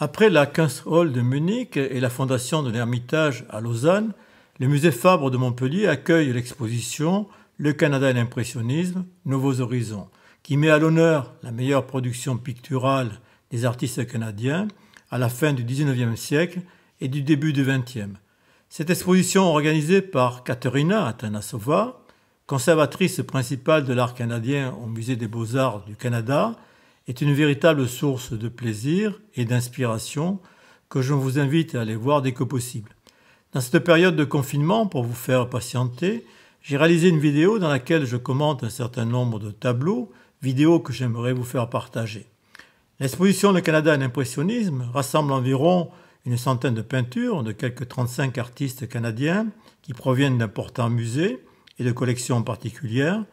Après la Kunsthal de Munich et la fondation de l'Ermitage à Lausanne, le musée Fabre de Montpellier accueille l'exposition Le Canada et l'impressionnisme, Nouveaux horizons, qui met à l'honneur la meilleure production picturale des artistes canadiens à la fin du XIXe siècle et du début du XXe. Cette exposition organisée par Katerina Atanasova, conservatrice principale de l'art canadien au Musée des Beaux-Arts du Canada, est une véritable source de plaisir et d'inspiration que je vous invite à aller voir dès que possible. Dans cette période de confinement, pour vous faire patienter, j'ai réalisé une vidéo dans laquelle je commente un certain nombre de tableaux, vidéos que j'aimerais vous faire partager. L'exposition Le Canada et l'impressionnisme rassemble environ une centaine de peintures de quelques 35 artistes canadiens qui proviennent d'importants musées et de collections particulières.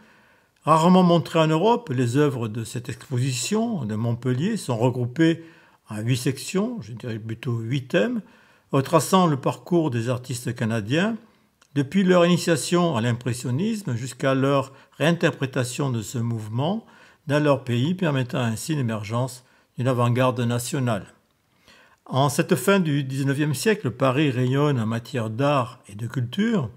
Rarement montrées en Europe, les œuvres de cette exposition de Montpellier sont regroupées en 8 sections, je dirais plutôt 8 thèmes, retraçant le parcours des artistes canadiens depuis leur initiation à l'impressionnisme jusqu'à leur réinterprétation de ce mouvement dans leur pays, permettant ainsi l'émergence d'une avant-garde nationale. En cette fin du XIXe siècle, Paris rayonne en matière d'art et de culture.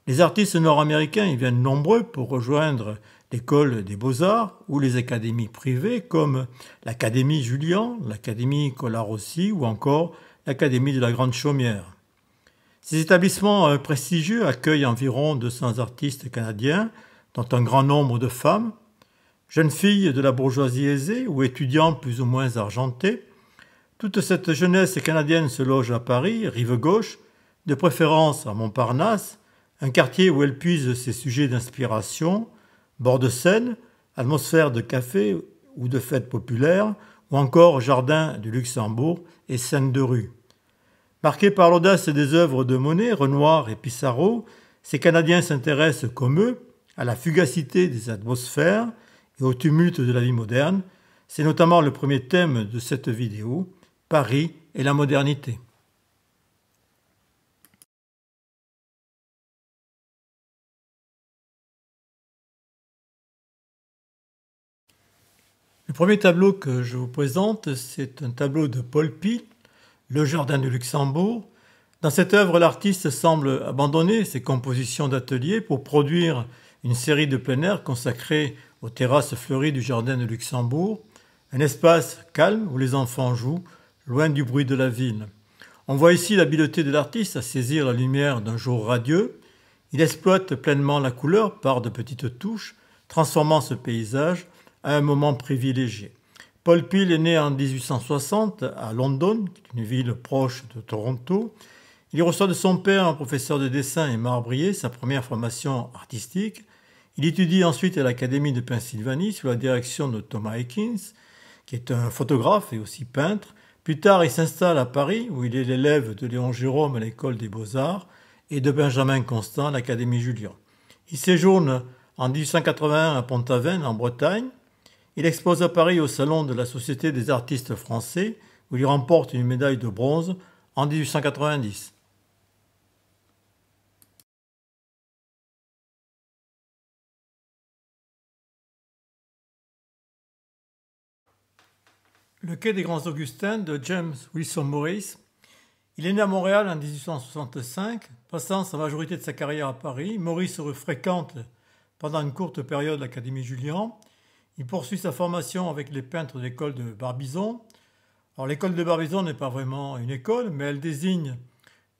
Les artistes nord-américains y viennent nombreux pour rejoindre l'école des beaux-arts ou les académies privées comme l'Académie Julian, l'Académie Colarossi ou encore l'Académie de la Grande Chaumière. Ces établissements prestigieux accueillent environ 200 artistes canadiens, dont un grand nombre de femmes, jeunes filles de la bourgeoisie aisée ou étudiants plus ou moins argentés. Toute cette jeunesse canadienne se loge à Paris, rive gauche, de préférence à Montparnasse, un quartier où elle puise ses sujets d'inspiration, bord de Seine, atmosphère de café ou de fêtes populaires, ou encore jardin du Luxembourg et scène de rue. Marqués par l'audace des œuvres de Monet, Renoir et Pissarro, ces Canadiens s'intéressent comme eux à la fugacité des atmosphères et au tumulte de la vie moderne. C'est notamment le premier thème de cette vidéo, Paris et la modernité. Le premier tableau que je vous présente, c'est un tableau de Paul Py, Le Jardin du Luxembourg. Dans cette œuvre, l'artiste semble abandonner ses compositions d'atelier pour produire une série de plein air consacrée aux terrasses fleuries du Jardin du Luxembourg, un espace calme où les enfants jouent, loin du bruit de la ville. On voit ici l'habileté de l'artiste à saisir la lumière d'un jour radieux. Il exploite pleinement la couleur par de petites touches, transformant ce paysage à un moment privilégié. Paul Py est né en 1860 à London, une ville proche de Toronto. Il reçoit de son père, un professeur de dessin et marbrier, sa première formation artistique. Il étudie ensuite à l'Académie de Pennsylvanie sous la direction de Thomas Eakins, qui est un photographe et aussi peintre. Plus tard, il s'installe à Paris, où il est l'élève de Léon Gérôme à l'École des Beaux-Arts et de Benjamin Constant à l'Académie Julian. Il séjourne en 1881 à Pont-Aven, en Bretagne. Il expose à Paris au Salon de la Société des artistes français, où il remporte une médaille de bronze en 1890. Le quai des Grands Augustins de James Wilson Morris. Il est né à Montréal en 1865, passant sa majorité de sa carrière à Paris. Morris fréquente pendant une courte période l'Académie Julian. Il poursuit sa formation avec les peintres de l'école de Barbizon. Alors, l'école de Barbizon n'est pas vraiment une école, mais elle désigne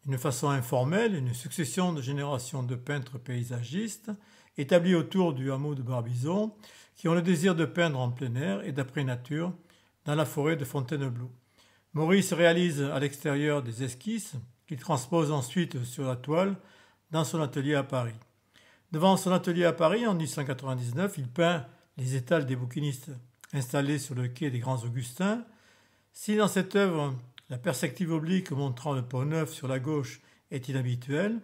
d'une façon informelle une succession de générations de peintres paysagistes établis autour du hameau de Barbizon qui ont le désir de peindre en plein air et d'après nature dans la forêt de Fontainebleau. Maurice réalise à l'extérieur des esquisses qu'il transpose ensuite sur la toile dans son atelier à Paris. Devant son atelier à Paris, en 1899, il peint les étals des bouquinistes installés sur le quai des Grands Augustins. Si dans cette œuvre, la perspective oblique montrant le Pont-Neuf sur la gauche est inhabituelle,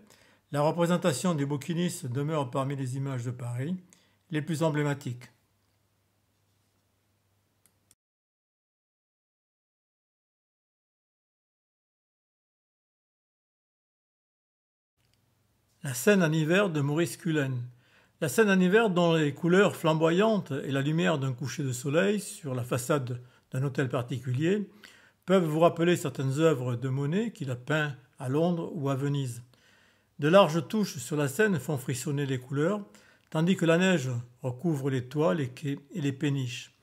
la représentation des bouquinistes demeure parmi les images de Paris les plus emblématiques. La scène en hiver de Maurice Cullen. La scène en hiver dont les couleurs flamboyantes et la lumière d'un coucher de soleil sur la façade d'un hôtel particulier peuvent vous rappeler certaines œuvres de Monet qu'il a peint à Londres ou à Venise. De larges touches sur la scène font frissonner les couleurs, tandis que la neige recouvre les toits, les quais et les péniches.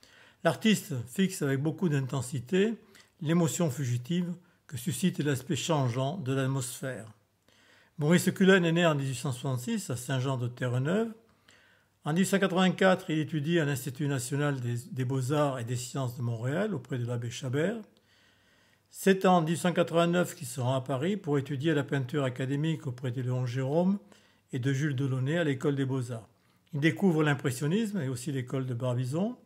L'artiste fixe avec beaucoup d'intensité l'émotion fugitive que suscite l'aspect changeant de l'atmosphère. Maurice Cullen est né en 1866 à Saint-Jean-de-Terre-Neuve. En 1884, il étudie à l'Institut national des beaux-arts et des sciences de Montréal auprès de l'abbé Chabert. C'est en 1889 qu'il se rend à Paris pour étudier la peinture académique auprès de Léon Gérôme et de Jules Delaunay à l'école des beaux-arts. Il découvre l'impressionnisme et aussi l'école de Barbizon.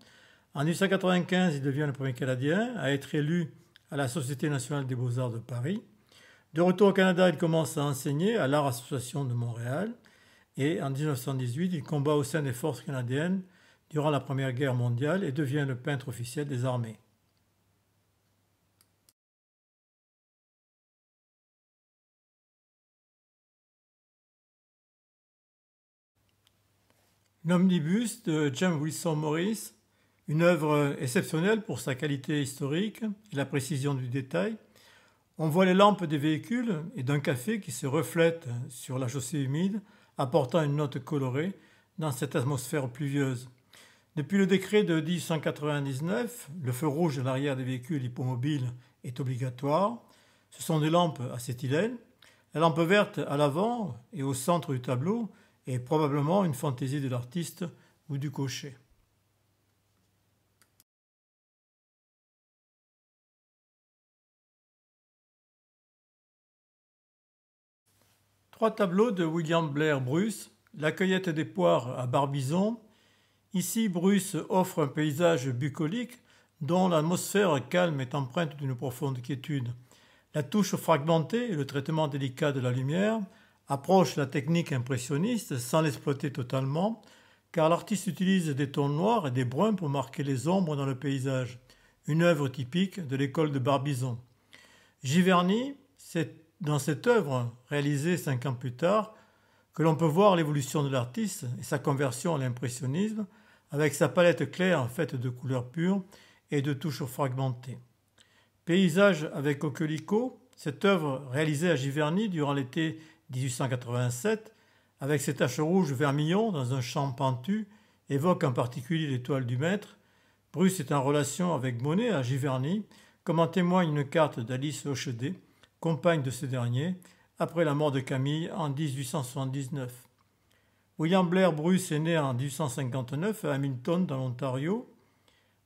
En 1895, il devient le premier Canadien à être élu à la Société nationale des beaux-arts de Paris. De retour au Canada, il commence à enseigner à l'Art Association de Montréal. Et en 1918, il combat au sein des forces canadiennes durant la Première Guerre mondiale et devient le peintre officiel des armées. L'omnibus de James Wilson Morris, une œuvre exceptionnelle pour sa qualité historique et la précision du détail. On voit les lampes des véhicules et d'un café qui se reflètent sur la chaussée humide, apportant une note colorée dans cette atmosphère pluvieuse. Depuis le décret de 1899, le feu rouge à l'arrière des véhicules hippomobiles est obligatoire. Ce sont des lampes acétylène. La lampe verte à l'avant et au centre du tableau est probablement une fantaisie de l'artiste ou du cocher. Trois tableaux de William Blair Bruce, La cueillette des poires à Barbizon. Ici, Bruce offre un paysage bucolique dont l'atmosphère calme est empreinte d'une profonde quiétude. La touche fragmentée et le traitement délicat de la lumière approchent la technique impressionniste sans l'exploiter totalement, car l'artiste utilise des tons noirs et des bruns pour marquer les ombres dans le paysage, une œuvre typique de l'école de Barbizon. Giverny, c'est dans cette œuvre, réalisée 5 ans plus tard, que l'on peut voir l'évolution de l'artiste et sa conversion à l'impressionnisme, avec sa palette claire faite de couleurs pures et de touches fragmentées. Paysage avec coquelicot, cette œuvre réalisée à Giverny durant l'été 1887, avec ses taches rouges vermillon dans un champ pentu, évoque en particulier l'étoile du maître. Bruce est en relation avec Monet à Giverny, comme en témoigne une carte d'Alice Hochedet, compagne de ce dernier, après la mort de Camille en 1879. William Blair Bruce est né en 1859 à Hamilton, dans l'Ontario.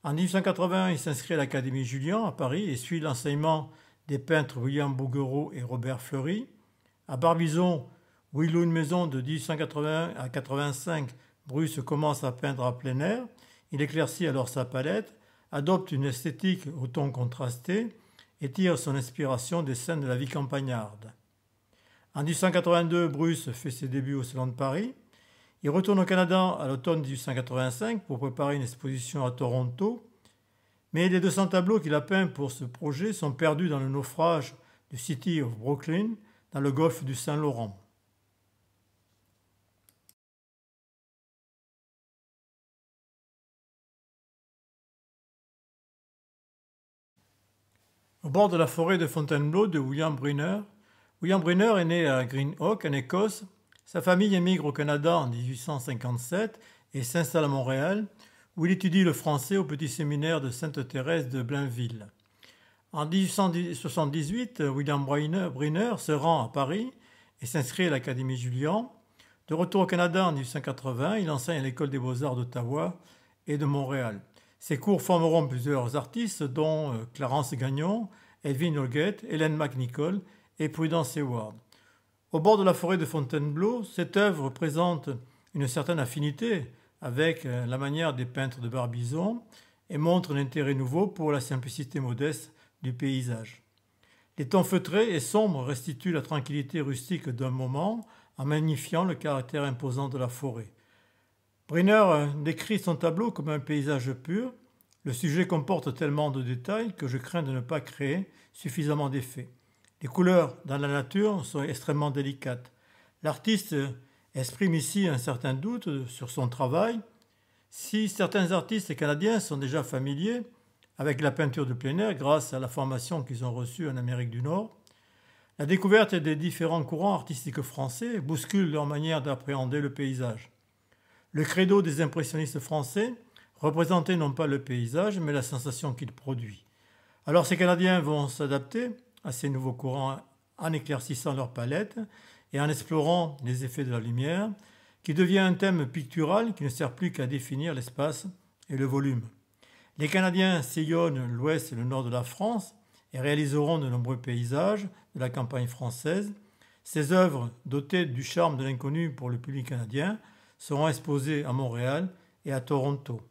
En 1881, il s'inscrit à l'Académie Julian à Paris et suit l'enseignement des peintres William Bouguereau et Robert Fleury. À Barbizon, où il loue une maison de 1881 à 85, Bruce commence à peindre à plein air. Il éclaircit alors sa palette, adopte une esthétique au ton contrasté et tire son inspiration des scènes de la vie campagnarde. En 1882, Bruce fait ses débuts au Salon de Paris. Il retourne au Canada à l'automne 1885 pour préparer une exposition à Toronto, mais les 200 tableaux qu'il a peints pour ce projet sont perdus dans le naufrage du City of Brooklyn, dans le golfe du Saint-Laurent. Au bord de la forêt de Fontainebleau de William Brynner. William Brynner est né à Greenock, en Écosse. Sa famille émigre au Canada en 1857 et s'installe à Montréal, où il étudie le français au petit séminaire de Sainte-Thérèse de Blainville. En 1878, William Brynner se rend à Paris et s'inscrit à l'Académie Julian. De retour au Canada en 1880, il enseigne à l'École des beaux-arts d'Ottawa et de Montréal. Ses cours formeront plusieurs artistes, dont Clarence Gagnon, Edwin Holguet, Hélène McNichol et Prudence Heward. Au bord de la forêt de Fontainebleau, cette œuvre présente une certaine affinité avec la manière des peintres de Barbizon et montre un intérêt nouveau pour la simplicité modeste du paysage. Les tons feutrés et sombres restituent la tranquillité rustique d'un moment en magnifiant le caractère imposant de la forêt. Brynner décrit son tableau comme un paysage pur. Le sujet comporte tellement de détails que je crains de ne pas créer suffisamment d'effets. Les couleurs dans la nature sont extrêmement délicates. L'artiste exprime ici un certain doute sur son travail. Si certains artistes canadiens sont déjà familiers avec la peinture de plein air grâce à la formation qu'ils ont reçue en Amérique du Nord. La découverte des différents courants artistiques français bouscule leur manière d'appréhender le paysage. Le credo des impressionnistes français représentait non pas le paysage, mais la sensation qu'il produit. Alors ces Canadiens vont s'adapter à ces nouveaux courants en éclaircissant leur palette et en explorant les effets de la lumière, qui devient un thème pictural qui ne sert plus qu'à définir l'espace et le volume. Les Canadiens sillonnent l'ouest et le nord de la France et réaliseront de nombreux paysages de la campagne française. Ces œuvres, dotées du charme de l'inconnu pour le public canadien, seront exposées à Montréal et à Toronto.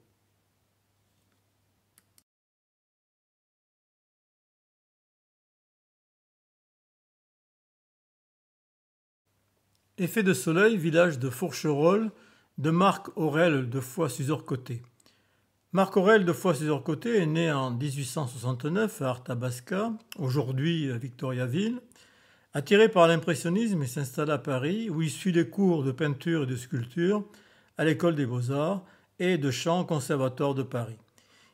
Effet de soleil, village de Fourcherolles, de Marc Aurèle de Foix-Suzor-Côté. Marc Aurèle de Foix-Suzor-Côté est né en 1869 à Arthabasca, aujourd'hui Victoriaville. Attiré par l'impressionnisme, il s'installe à Paris où il suit des cours de peinture et de sculpture à l'école des Beaux-Arts et de chant au Conservatoire de Paris.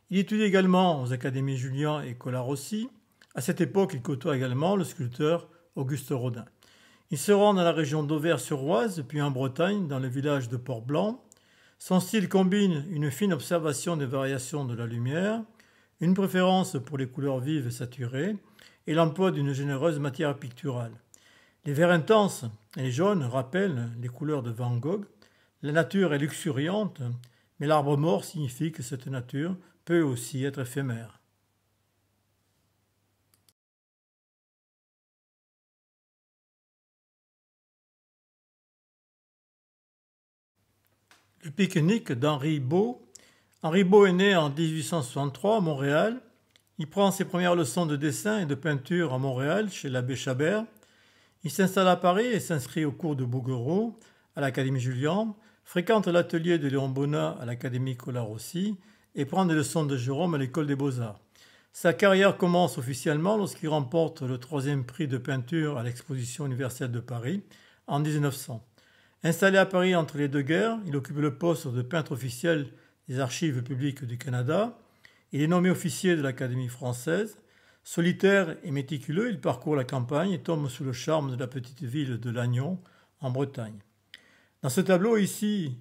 Il étudie également aux académies Julian et Colarossi. À cette époque, il côtoie également le sculpteur Auguste Rodin. Il se rend dans la région d'Auvers-sur-Oise, puis en Bretagne, dans le village de Port-Blanc. Son style combine une fine observation des variations de la lumière, une préférence pour les couleurs vives et saturées, et l'emploi d'une généreuse matière picturale. Les verts intenses et les jaunes rappellent les couleurs de Van Gogh. La nature est luxuriante, mais l'arbre mort signifie que cette nature peut aussi être éphémère. Le pique-nique d'Henri Beau. Henri Beau est né en 1863 à Montréal. Il prend ses premières leçons de dessin et de peinture à Montréal, chez l'abbé Chabert. Il s'installe à Paris et s'inscrit au cours de Bouguereau, à l'Académie Julian, fréquente l'atelier de Léon Bonnat à l'Académie Colarossi et prend des leçons de Jérôme à l'École des Beaux-Arts. Sa carrière commence officiellement lorsqu'il remporte le 3e prix de peinture à l'Exposition universelle de Paris en 1900. Installé à Paris entre les deux guerres, il occupe le poste de peintre officiel des Archives publiques du Canada. Il est nommé officier de l'Académie française. Solitaire et méticuleux, il parcourt la campagne et tombe sous le charme de la petite ville de Lannion, en Bretagne. Dans ce tableau ici,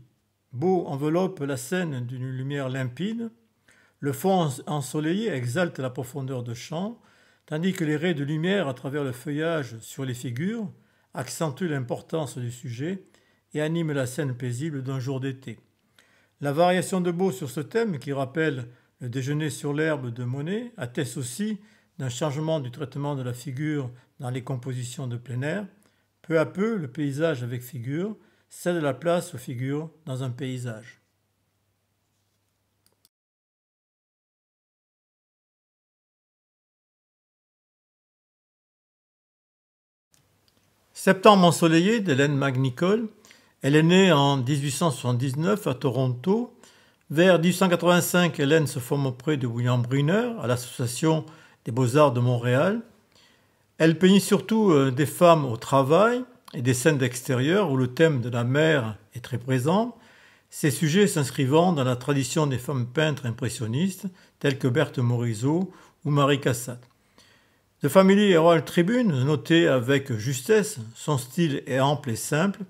Beau enveloppe la scène d'une lumière limpide. Le fond ensoleillé exalte la profondeur de champ, tandis que les raies de lumière à travers le feuillage sur les figures accentuent l'importance du sujet et anime la scène paisible d'un jour d'été. La variation de Beau sur ce thème, qui rappelle le déjeuner sur l'herbe de Monet, atteste aussi d'un changement du traitement de la figure dans les compositions de plein air. Peu à peu, le paysage avec figure cède la place aux figures dans un paysage. Septembre ensoleillé d'Hélène Magnicol. Elle est née en 1879 à Toronto. Vers 1885, Hélène se forme auprès de William Brunner à l'Association des Beaux-Arts de Montréal. Elle peignit surtout des femmes au travail et des scènes d'extérieur où le thème de la mer est très présent, ces sujets s'inscrivant dans la tradition des femmes peintres impressionnistes telles que Berthe Morisot ou Marie Cassatt. The Family Herald Tribune notait avec justesse, son style est ample et simple.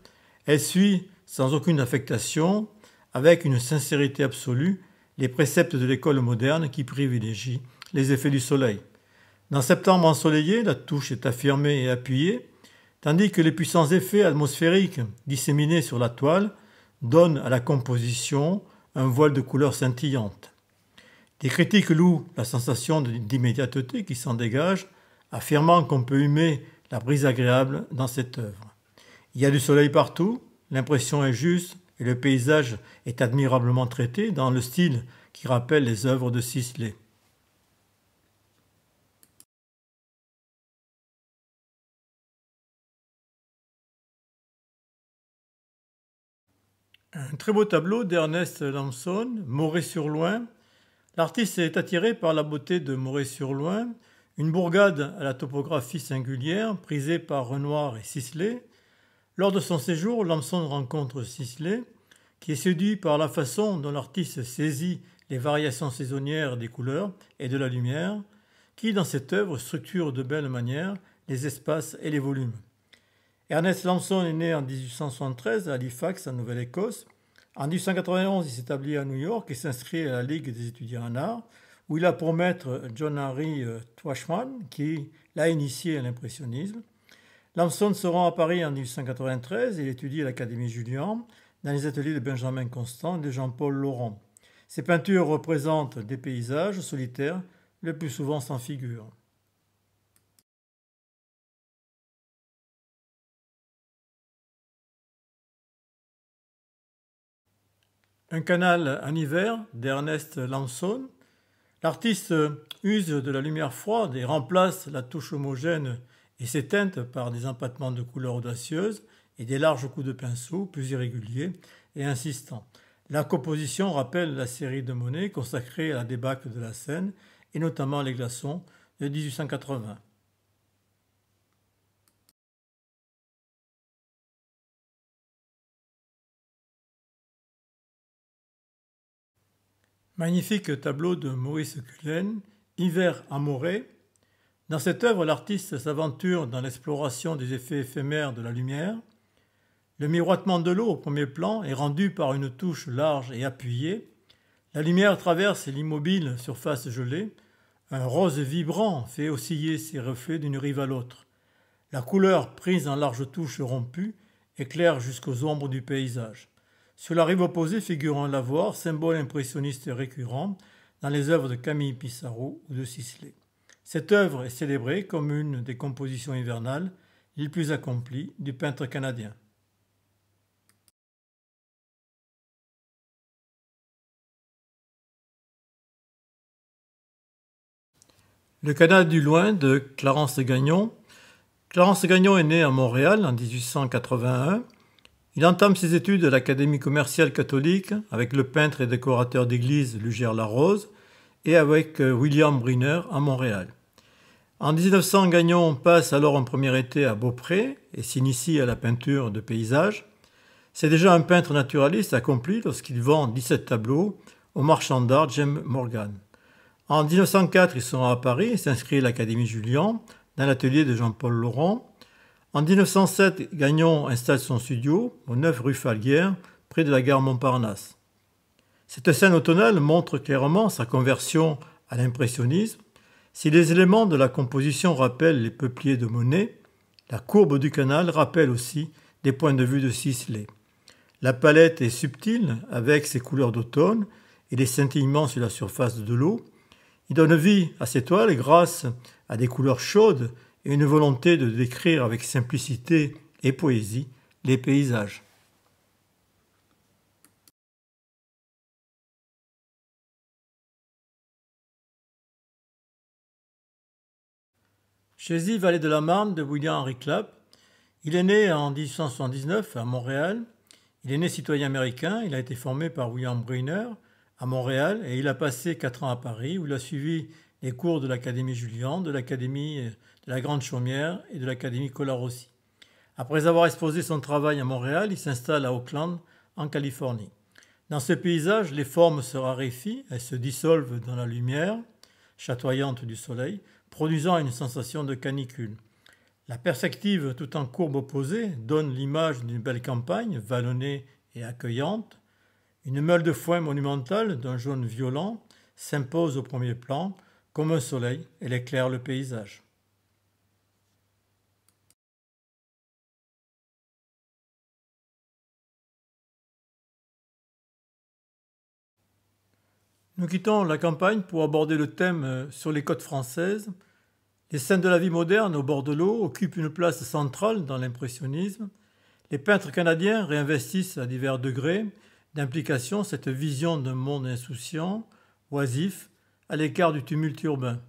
Elle suit, sans aucune affectation, avec une sincérité absolue, les préceptes de l'école moderne qui privilégie les effets du soleil. Dans Septembre ensoleillé, la touche est affirmée et appuyée, tandis que les puissants effets atmosphériques disséminés sur la toile donnent à la composition un voile de couleurs scintillantes. Des critiques louent la sensation d'immédiateté qui s'en dégage, affirmant qu'on peut humer la brise agréable dans cette œuvre. Il y a du soleil partout, l'impression est juste et le paysage est admirablement traité dans le style qui rappelle les œuvres de Sisley. Un très beau tableau d'Ernest Lamson, Moret-sur-Loing. L'artiste est attiré par la beauté de Moret-sur-Loing, une bourgade à la topographie singulière prisée par Renoir et Sisley. Lors de son séjour, Lamson rencontre Sisley, qui est séduit par la façon dont l'artiste saisit les variations saisonnières des couleurs et de la lumière, qui, dans cette œuvre, structure de belle manière les espaces et les volumes. Ernest Lambson est né en 1873 à Halifax, en Nouvelle-Écosse. En 1891, il s'établit à New York et s'inscrit à la Ligue des étudiants en art, où il a pour maître John Henry Twachtman, qui l'a initié à l'impressionnisme. Lambson se rend à Paris en 1893 et il étudie à l'Académie Julian, dans les ateliers de Benjamin Constant et de Jean-Paul Laurent. Ses peintures représentent des paysages solitaires, le plus souvent sans figure. Un canal en hiver d'Ernest Lambson. L'artiste use de la lumière froide et remplace la touche homogène et ses teintes par des empattements de couleurs audacieuses et des larges coups de pinceau plus irréguliers et insistants. La composition rappelle la série de Monet consacrée à la débâcle de la Seine et notamment les glaçons de 1880. Magnifique tableau de Maurice Cullen, Hiver à Moret. Dans cette œuvre, l'artiste s'aventure dans l'exploration des effets éphémères de la lumière. Le miroitement de l'eau au premier plan est rendu par une touche large et appuyée. La lumière traverse l'immobile surface gelée. Un rose vibrant fait osciller ses reflets d'une rive à l'autre. La couleur, prise en larges touches rompues, éclaire jusqu'aux ombres du paysage. Sur la rive opposée figure un lavoir, symbole impressionniste récurrent dans les œuvres de Camille Pissarro ou de Sisley. Cette œuvre est célébrée comme une des compositions hivernales les plus accomplies du peintre canadien. Le Canada du loin de Clarence Gagnon. Clarence Gagnon est né à Montréal en 1881. Il entame ses études à l'Académie commerciale catholique avec le peintre et décorateur d'église Lugère Larose et avec William Briner à Montréal. En 1900, Gagnon passe alors un premier été à Beaupré et s'initie à la peinture de paysages. C'est déjà un peintre naturaliste accompli lorsqu'il vend 17 tableaux au marchand d'art James Morgan. En 1904, il se rend à Paris et s'inscrit à l'Académie Julian dans l'atelier de Jean-Paul Laurent. En 1907, Gagnon installe son studio au 9 rue Falguière, près de la gare Montparnasse. Cette scène automnale montre clairement sa conversion à l'impressionnisme. Si les éléments de la composition rappellent les peupliers de Monet, la courbe du canal rappelle aussi des points de vue de Sisley. La palette est subtile avec ses couleurs d'automne et les scintillements sur la surface de l'eau. Il donne vie à ses toiles grâce à des couleurs chaudes et une volonté de décrire avec simplicité et poésie les paysages. Chez Vallée de la Marne de William Henry Clapp. Il est né en 1879 à Montréal. Il est né citoyen américain. Il a été formé par William Briner à Montréal et il a passé 4 ans à Paris où il a suivi les cours de l'Académie Julian, de l'Académie de la Grande Chaumière et de l'Académie Colarossi. Après avoir exposé son travail à Montréal, il s'installe à Oakland, en Californie. Dans ce paysage, les formes se raréfient, elles se dissolvent dans la lumière chatoyante du soleil, produisant une sensation de canicule. La perspective, tout en courbe opposée, donne l'image d'une belle campagne, vallonnée et accueillante. Une meule de foin monumentale d'un jaune violent s'impose au premier plan, comme un soleil, elle éclaire le paysage. Nous quittons la campagne pour aborder le thème sur les côtes françaises. Les scènes de la vie moderne au bord de l'eau occupent une place centrale dans l'impressionnisme. Les peintres canadiens réinvestissent à divers degrés d'implication cette vision d'un monde insouciant, oisif, à l'écart du tumulte urbain.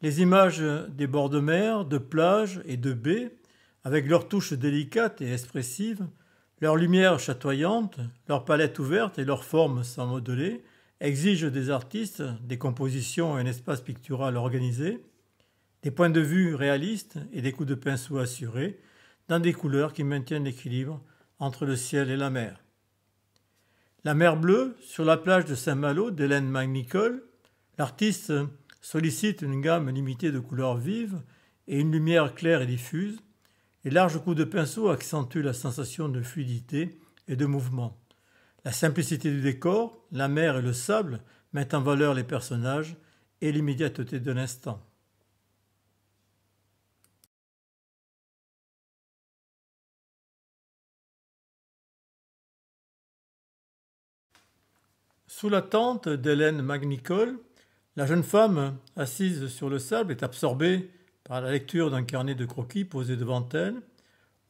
Les images des bords de mer, de plages et de baies, avec leurs touches délicates et expressives, leur lumière chatoyante, leur palette ouverte et leurs formes sans modeler, exigent des artistes des compositions et un espace pictural organisé, des points de vue réalistes et des coups de pinceau assurés, dans des couleurs qui maintiennent l'équilibre entre le ciel et la mer. La mer bleue, sur la plage de Saint-Malo d'Hélène McNicoll, l'artiste sollicite une gamme limitée de couleurs vives et une lumière claire et diffuse. Les larges coups de pinceau accentuent la sensation de fluidité et de mouvement. La simplicité du décor, la mer et le sable mettent en valeur les personnages et l'immédiateté de l'instant. Sous la tente d'Hélène McNicoll, la jeune femme, assise sur le sable, est absorbée par la lecture d'un carnet de croquis posé devant elle.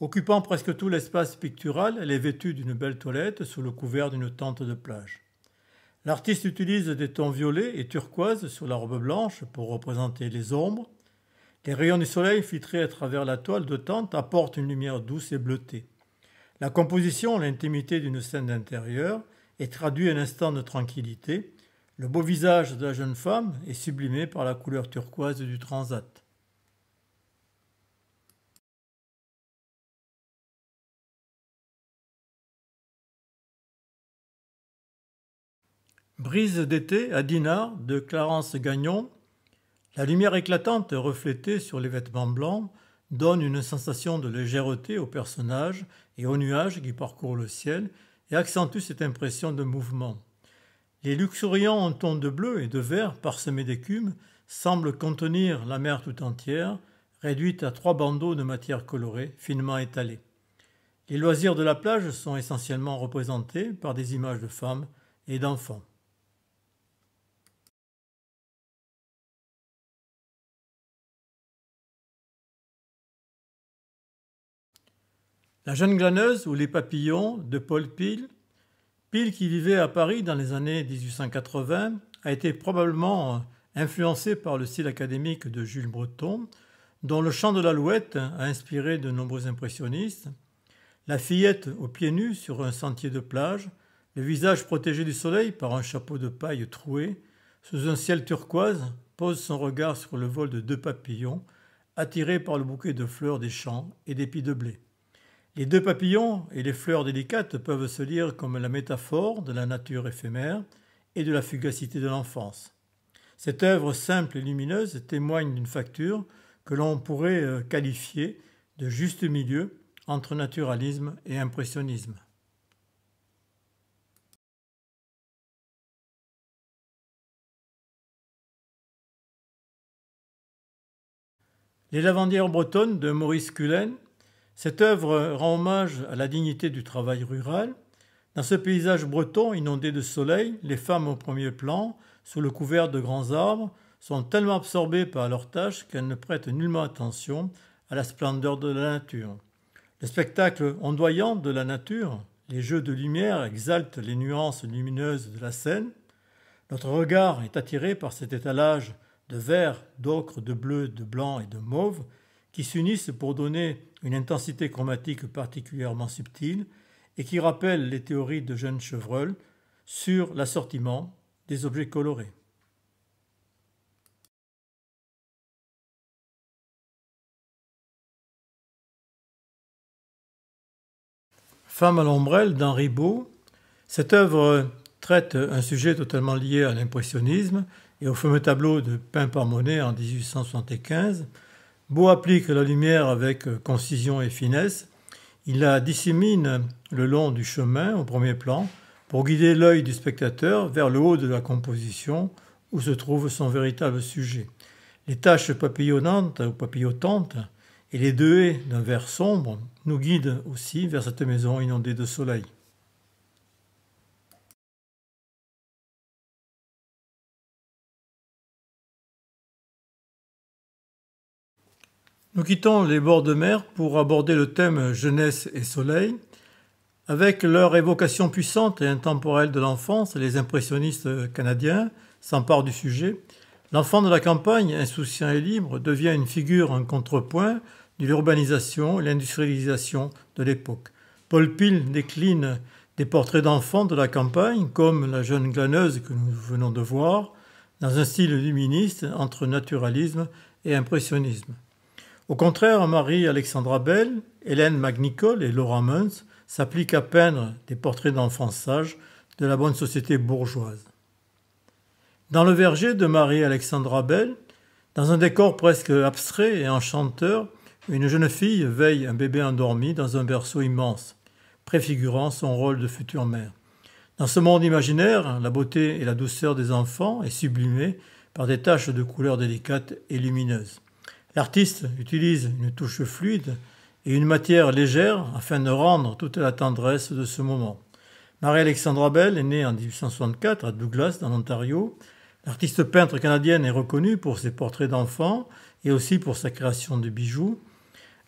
Occupant presque tout l'espace pictural, elle est vêtue d'une belle toilette sous le couvert d'une tente de plage. L'artiste utilise des tons violets et turquoises sur la robe blanche pour représenter les ombres. Les rayons du soleil filtrés à travers la toile de tente apportent une lumière douce et bleutée. La composition, l'intimité d'une scène d'intérieur, est traduit un instant de tranquillité. Le beau visage de la jeune femme est sublimé par la couleur turquoise du transat. Brise d'été à Dinard de Clarence Gagnon. La lumière éclatante reflétée sur les vêtements blancs donne une sensation de légèreté aux personnages et aux nuages qui parcourent le ciel et accentue cette impression de mouvement. Les luxuriants en tons de bleu et de vert parsemés d'écume semblent contenir la mer tout entière, réduite à 3 bandeaux de matière colorée finement étalés. Les loisirs de la plage sont essentiellement représentés par des images de femmes et d'enfants. La jeune glaneuse ou les papillons de Paul Pil. Pil, qui vivait à Paris dans les années 1880, a été probablement influencé par le style académique de Jules Breton, dont le chant de l'alouette a inspiré de nombreux impressionnistes. La fillette aux pieds nus sur un sentier de plage, le visage protégé du soleil par un chapeau de paille troué, sous un ciel turquoise, pose son regard sur le vol de 2 papillons, attirés par le bouquet de fleurs des champs et d'épis de blé. Les 2 papillons et les fleurs délicates peuvent se lire comme la métaphore de la nature éphémère et de la fugacité de l'enfance. Cette œuvre simple et lumineuse témoigne d'une facture que l'on pourrait qualifier de juste milieu entre naturalisme et impressionnisme. Les lavandières bretonnes de Maurice Cullen. Cette œuvre rend hommage à la dignité du travail rural. Dans ce paysage breton inondé de soleil, les femmes au premier plan, sous le couvert de grands arbres, sont tellement absorbées par leurs tâches qu'elles ne prêtent nullement attention à la splendeur de la nature. Le spectacle ondoyant de la nature, les jeux de lumière exaltent les nuances lumineuses de la scène. Notre regard est attiré par cet étalage de vert, d'ocre, de bleu, de blanc et de mauve qui s'unissent pour donner une intensité chromatique particulièrement subtile et qui rappelle les théories de Jean Chevreul sur l'assortiment des objets colorés. Femme à l'ombrelle d'Henri Beau. Cette œuvre traite un sujet totalement lié à l'impressionnisme et au fameux tableau de peint par Monet en 1875. Beau applique la lumière avec concision et finesse. Il la dissémine le long du chemin au premier plan pour guider l'œil du spectateur vers le haut de la composition où se trouve son véritable sujet. Les taches papillonnantes ou papillotantes et les 2 haies d'un vert sombre nous guident aussi vers cette maison inondée de soleil. Nous quittons les bords de mer pour aborder le thème jeunesse et soleil. Avec leur évocation puissante et intemporelle de l'enfance, les impressionnistes canadiens s'emparent du sujet. L'enfant de la campagne, insouciant et libre, devient une figure en contrepoint de l'urbanisation et l'industrialisation de l'époque. Paul Pil décline des portraits d'enfants de la campagne, comme la jeune glaneuse que nous venons de voir, dans un style luministe entre naturalisme et impressionnisme. Au contraire, Marie-Alexandra Bell, Hélène McNicoll et Laura Muntz s'appliquent à peindre des portraits d'enfants sages de la bonne société bourgeoise. Dans le verger de Marie-Alexandra Bell, dans un décor presque abstrait et enchanteur, une jeune fille veille un bébé endormi dans un berceau immense, préfigurant son rôle de future mère. Dans ce monde imaginaire, la beauté et la douceur des enfants est sublimée par des taches de couleurs délicates et lumineuses. L'artiste utilise une touche fluide et une matière légère afin de rendre toute la tendresse de ce moment. Marie-Alexandra Bell est née en 1864 à Douglas, dans l'Ontario. L'artiste peintre canadienne est reconnue pour ses portraits d'enfants et aussi pour sa création de bijoux.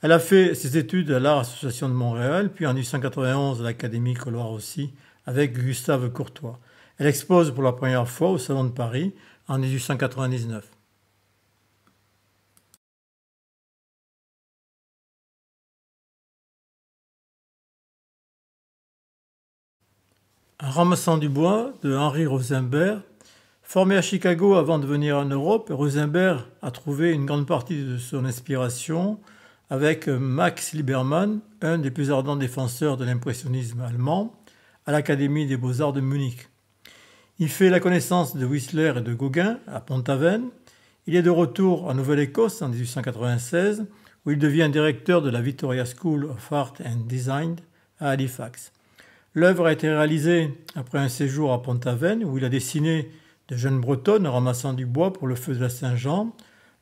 Elle a fait ses études à l'Art Association de Montréal, puis en 1891 à l'Académie Colloire aussi, avec Gustave Courtois. Elle expose pour la première fois au Salon de Paris en 1899. En ramassant du bois de Henri Rosenberg. Formé à Chicago avant de venir en Europe, Rosenberg a trouvé une grande partie de son inspiration avec Max Liebermann, un des plus ardents défenseurs de l'impressionnisme allemand, à l'Académie des Beaux-Arts de Munich. Il fait la connaissance de Whistler et de Gauguin à Pont-Aven. Il est de retour en Nouvelle-Écosse en 1896, où il devient directeur de la Victoria School of Art and Design à Halifax. L'œuvre a été réalisée après un séjour à Pont-Aven, où il a dessiné de jeunes bretonnes ramassant du bois pour le feu de la Saint-Jean.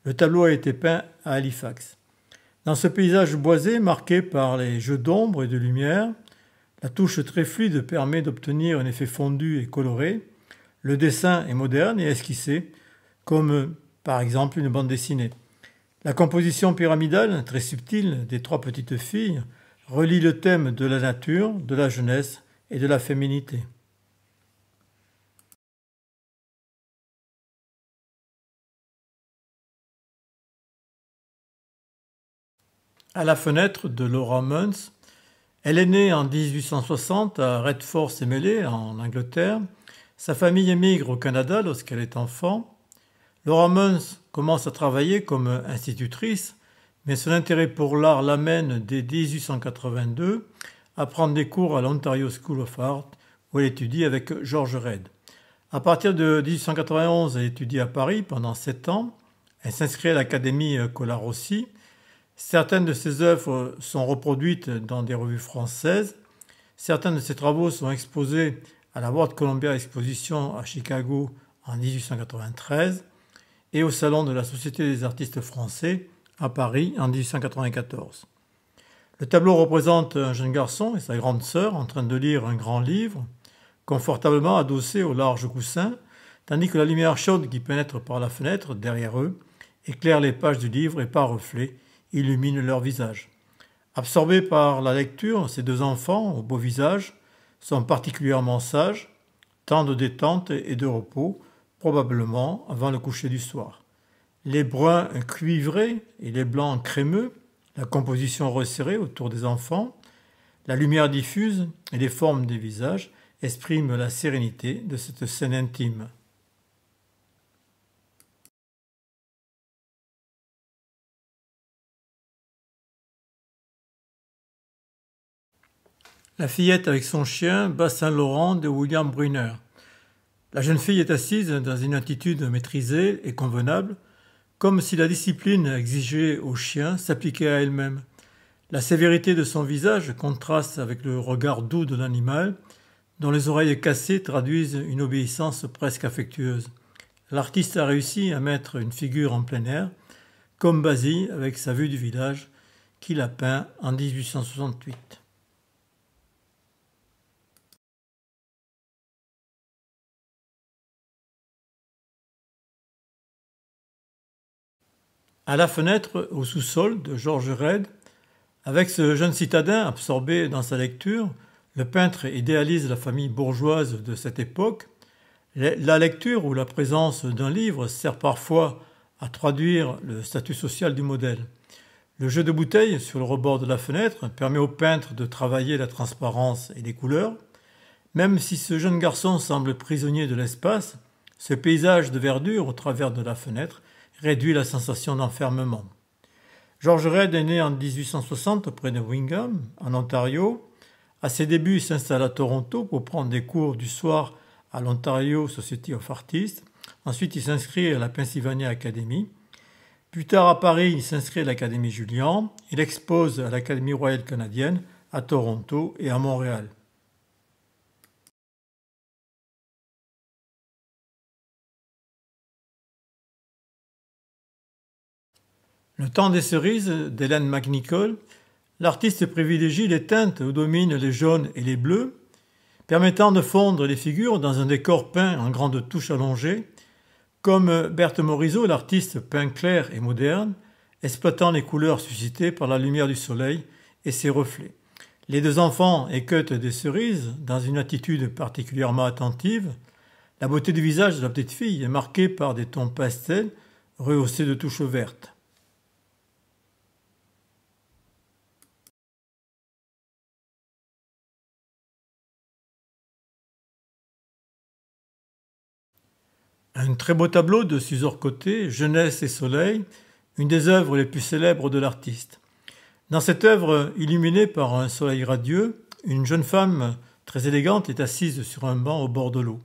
Le tableau a été peint à Halifax. Dans ce paysage boisé marqué par les jeux d'ombre et de lumière, la touche très fluide permet d'obtenir un effet fondu et coloré. Le dessin est moderne et esquissé, comme par exemple une bande dessinée. La composition pyramidale, très subtile, des trois petites filles relie le thème de la nature, de la jeunesse et de la féminité. À la fenêtre de Laura Muns. Elle est née en 1860 à Redford-Semeley, en Angleterre. Sa famille émigre au Canada lorsqu'elle est enfant. Laura Muns commence à travailler comme institutrice, mais son intérêt pour l'art l'amène dès 1882 à prendre des cours à l'Ontario School of Art, où elle étudie avec George Reid. À partir de 1891, elle étudie à Paris pendant 7 ans. Elle s'inscrit à l'Académie Collar aussi. Certaines de ses œuvres sont reproduites dans des revues françaises. Certains de ses travaux sont exposés à la World Columbia Exposition à Chicago en 1893 et au Salon de la Société des artistes français à Paris en 1894. Le tableau représente un jeune garçon et sa grande sœur en train de lire un grand livre, confortablement adossés au large coussin, tandis que la lumière chaude qui pénètre par la fenêtre derrière eux éclaire les pages du livre et par reflet illumine leur visage. Absorbés par la lecture, ces deux enfants, au beau visage, sont particulièrement sages, temps de détente et de repos, probablement avant le coucher du soir. Les bruns cuivrés et les blancs crémeux, la composition resserrée autour des enfants, la lumière diffuse et les formes des visages expriment la sérénité de cette scène intime. La fillette avec son chien, Bas-Saint-Laurent de William Brunner. La jeune fille est assise dans une attitude maîtrisée et convenable, comme si la discipline exigée au chien s'appliquait à elle-même. La sévérité de son visage contraste avec le regard doux de l'animal, dont les oreilles cassées traduisent une obéissance presque affectueuse. L'artiste a réussi à mettre une figure en plein air, comme Basile avec sa vue du village, qu'il a peint en 1868. À la fenêtre, au sous-sol de George Reid, avec ce jeune citadin absorbé dans sa lecture, le peintre idéalise la famille bourgeoise de cette époque. La lecture ou la présence d'un livre sert parfois à traduire le statut social du modèle. Le jeu de bouteilles sur le rebord de la fenêtre permet au peintre de travailler la transparence et les couleurs. Même si ce jeune garçon semble prisonnier de l'espace, ce paysage de verdure au travers de la fenêtre réduit la sensation d'enfermement. George Reid est né en 1860 près de Wingham, en Ontario. À ses débuts, il s'installe à Toronto pour prendre des cours du soir à l'Ontario Society of Artists. Ensuite, il s'inscrit à la Pennsylvania Academy. Plus tard, à Paris, il s'inscrit à l'Académie Julian. Il expose à l'Académie royale canadienne, à Toronto et à Montréal. Le temps des cerises d'Hélène McNicoll, l'artiste privilégie les teintes où dominent les jaunes et les bleus, permettant de fondre les figures dans un décor peint en grandes touches allongées, comme Berthe Morisot, l'artiste peint clair et moderne, exploitant les couleurs suscitées par la lumière du soleil et ses reflets. Les deux enfants écueillent des cerises dans une attitude particulièrement attentive. La beauté du visage de la petite fille est marquée par des tons pastels rehaussés de touches vertes. Un très beau tableau de Suzor Côté, Jeunesse et Soleil, une des œuvres les plus célèbres de l'artiste. Dans cette œuvre, illuminée par un soleil radieux, une jeune femme très élégante est assise sur un banc au bord de l'eau.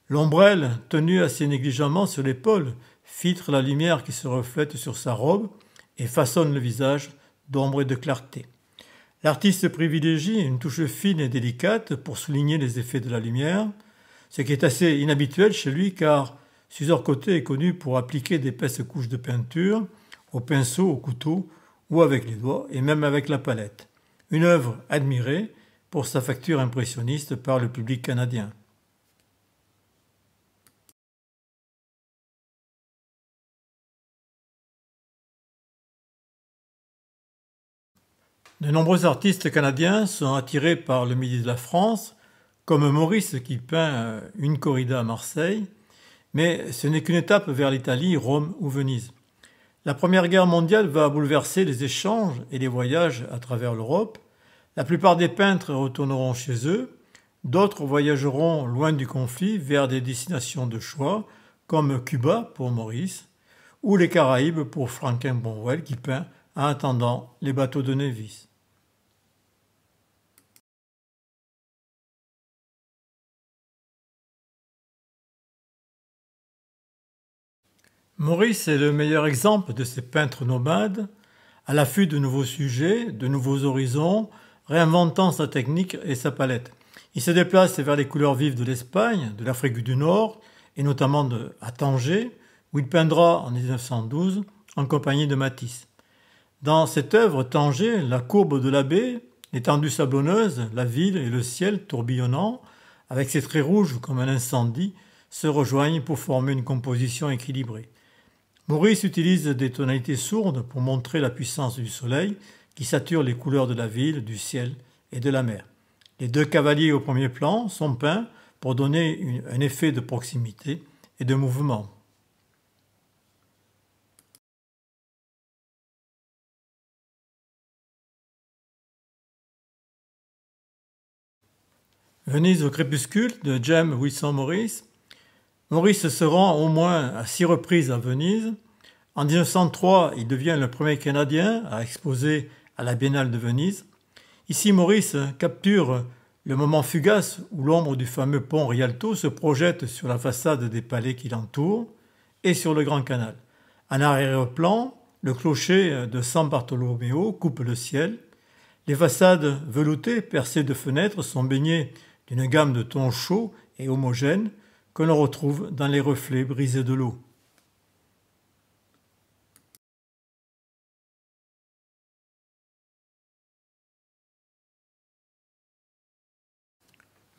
L'ombrelle, tenue assez négligemment sur l'épaule, filtre la lumière qui se reflète sur sa robe et façonne le visage d'ombre et de clarté. L'artiste privilégie une touche fine et délicate pour souligner les effets de la lumière, ce qui est assez inhabituel chez lui car Suzor Côté est connu pour appliquer d'épaisses couches de peinture au pinceau, au couteau ou avec les doigts et même avec la palette. Une œuvre admirée pour sa facture impressionniste par le public canadien. De nombreux artistes canadiens sont attirés par le Midi de la France, comme Maurice qui peint une corrida à Marseille, mais ce n'est qu'une étape vers l'Italie, Rome ou Venise. La Première Guerre mondiale va bouleverser les échanges et les voyages à travers l'Europe. La plupart des peintres retourneront chez eux, d'autres voyageront loin du conflit vers des destinations de choix, comme Cuba pour Maurice, ou les Caraïbes pour Franquin Bonwell qui peint en attendant les bateaux de Nevis. Maurice est le meilleur exemple de ces peintres nomades, à l'affût de nouveaux sujets, de nouveaux horizons, réinventant sa technique et sa palette. Il se déplace vers les couleurs vives de l'Espagne, de l'Afrique du Nord, et notamment à Tanger, où il peindra en 1912 en compagnie de Matisse. Dans cette œuvre, Tanger, la courbe de la baie, l'étendue sablonneuse, la ville et le ciel tourbillonnant, avec ses traits rouges comme un incendie, se rejoignent pour former une composition équilibrée. Maurice utilise des tonalités sourdes pour montrer la puissance du soleil qui sature les couleurs de la ville, du ciel et de la mer. Les deux cavaliers au premier plan sont peints pour donner un effet de proximité et de mouvement. Venise au crépuscule de James Wilson Maurice. Maurice se rend au moins à 6 reprises à Venise. En 1903, il devient le premier Canadien à exposer à la Biennale de Venise. Ici, Maurice capture le moment fugace où l'ombre du fameux pont Rialto se projette sur la façade des palais qui l'entourent et sur le Grand Canal. En arrière-plan, le clocher de San Bartolomeo coupe le ciel. Les façades veloutées, percées de fenêtres, sont baignées d'une gamme de tons chauds et homogènes que l'on retrouve dans les reflets brisés de l'eau.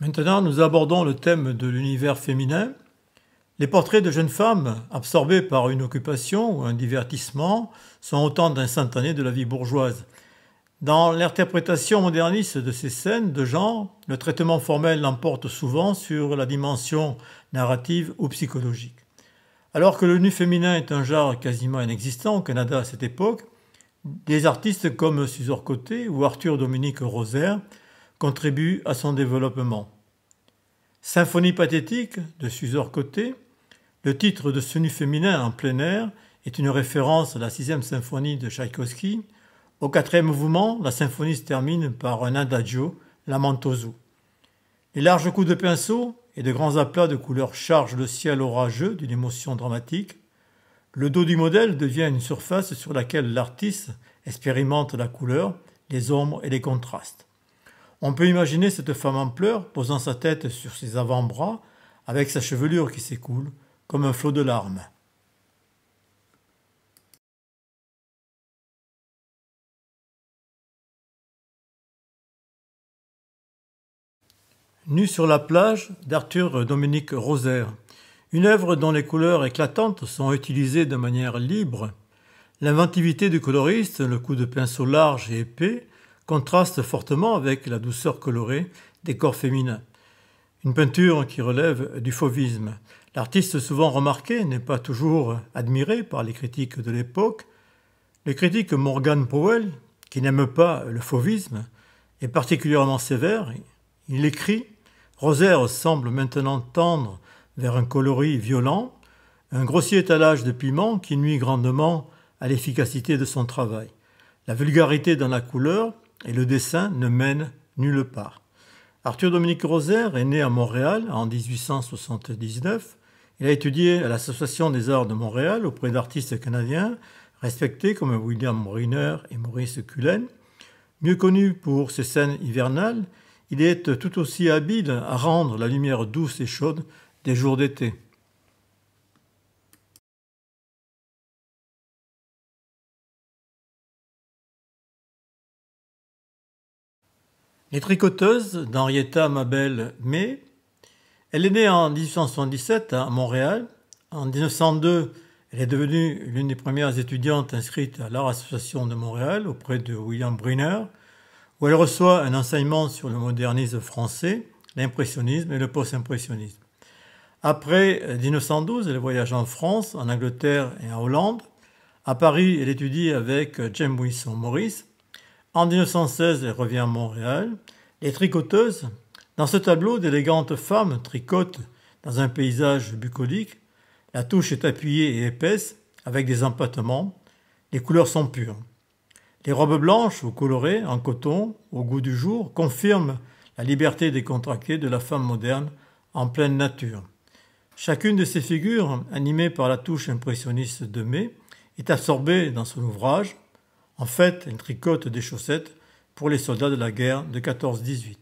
Maintenant, nous abordons le thème de l'univers féminin. Les portraits de jeunes femmes absorbées par une occupation ou un divertissement sont autant d'instantanés de la vie bourgeoise. Dans l'interprétation moderniste de ces scènes de genre, le traitement formel l'emporte souvent sur la dimension narrative ou psychologique. Alors que le nu féminin est un genre quasiment inexistant au Canada à cette époque, des artistes comme Suzor Côté ou Arthur Dominique Roser contribuent à son développement. Symphonie pathétique de Suzor Côté, le titre de ce nu féminin en plein air est une référence à la 6e symphonie de Tchaïkovski. Au 4e mouvement, la symphonie se termine par un adagio Lamentosou. Les larges coups de pinceau et de grands aplats de couleurs chargent le ciel orageux d'une émotion dramatique. Le dos du modèle devient une surface sur laquelle l'artiste expérimente la couleur, les ombres et les contrastes. On peut imaginer cette femme en pleurs posant sa tête sur ses avant-bras avec sa chevelure qui s'écoule comme un flot de larmes. Nu sur la plage d'Arthur Dominique Roser, une œuvre dont les couleurs éclatantes sont utilisées de manière libre. L'inventivité du coloriste, le coup de pinceau large et épais, contraste fortement avec la douceur colorée des corps féminins. Une peinture qui relève du fauvisme. L'artiste souvent remarqué n'est pas toujours admiré par les critiques de l'époque. Le critique Morgan Powell, qui n'aime pas le fauvisme, est particulièrement sévère. Il écrit « Roser semble maintenant tendre vers un coloris violent, un grossier étalage de pigments qui nuit grandement à l'efficacité de son travail. La vulgarité dans la couleur et le dessin ne mènent nulle part. » Arthur Dominique Roser est né à Montréal en 1879. Il a étudié à l'Association des arts de Montréal auprès d'artistes canadiens respectés comme William Brynner et Maurice Cullen. Mieux connu pour ses scènes hivernales, il est tout aussi habile à rendre la lumière douce et chaude des jours d'été. Les tricoteuses d'Henrietta Mabel May. Elle est née en 1877 à Montréal. En 1902, elle est devenue l'une des premières étudiantes inscrites à l'Art Association de Montréal auprès de William Brynner, où elle reçoit un enseignement sur le modernisme français, l'impressionnisme et le post-impressionnisme. Après 1912, elle voyage en France, en Angleterre et en Hollande. À Paris, elle étudie avec James Wilson Morris. En 1916, elle revient à Montréal. Les tricoteuses. Dans ce tableau, d'élégantes femmes tricotent dans un paysage bucolique. La touche est appuyée et épaisse, avec des empattements. Les couleurs sont pures. Les robes blanches ou colorées, en coton, au goût du jour, confirment la liberté décontractée de la femme moderne en pleine nature. Chacune de ces figures, animée par la touche impressionniste de May, est absorbée dans son ouvrage. En fait, elle tricote des chaussettes pour les soldats de la guerre de 14-18.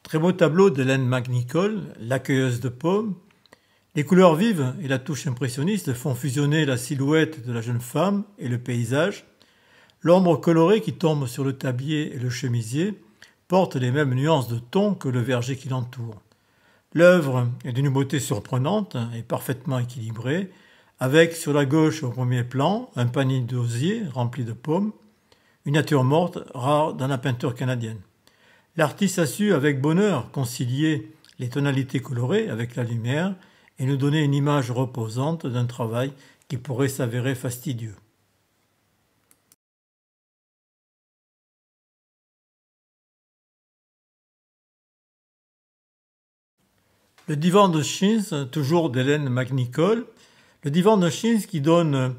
Très beau tableau d'Hélène McNicoll, l'accueilleuse de pommes. Les couleurs vives et la touche impressionniste font fusionner la silhouette de la jeune femme et le paysage. L'ombre colorée qui tombe sur le tablier et le chemisier porte les mêmes nuances de ton que le verger qui l'entoure. L'œuvre est d'une beauté surprenante et parfaitement équilibrée, avec sur la gauche au premier plan un panier d'osier rempli de pommes, une nature morte rare dans la peinture canadienne. L'artiste a su avec bonheur concilier les tonalités colorées avec la lumière et nous donner une image reposante d'un travail qui pourrait s'avérer fastidieux. Le divan de Chins, toujours d'Hélène McNicoll. Le divan de Chins qui donne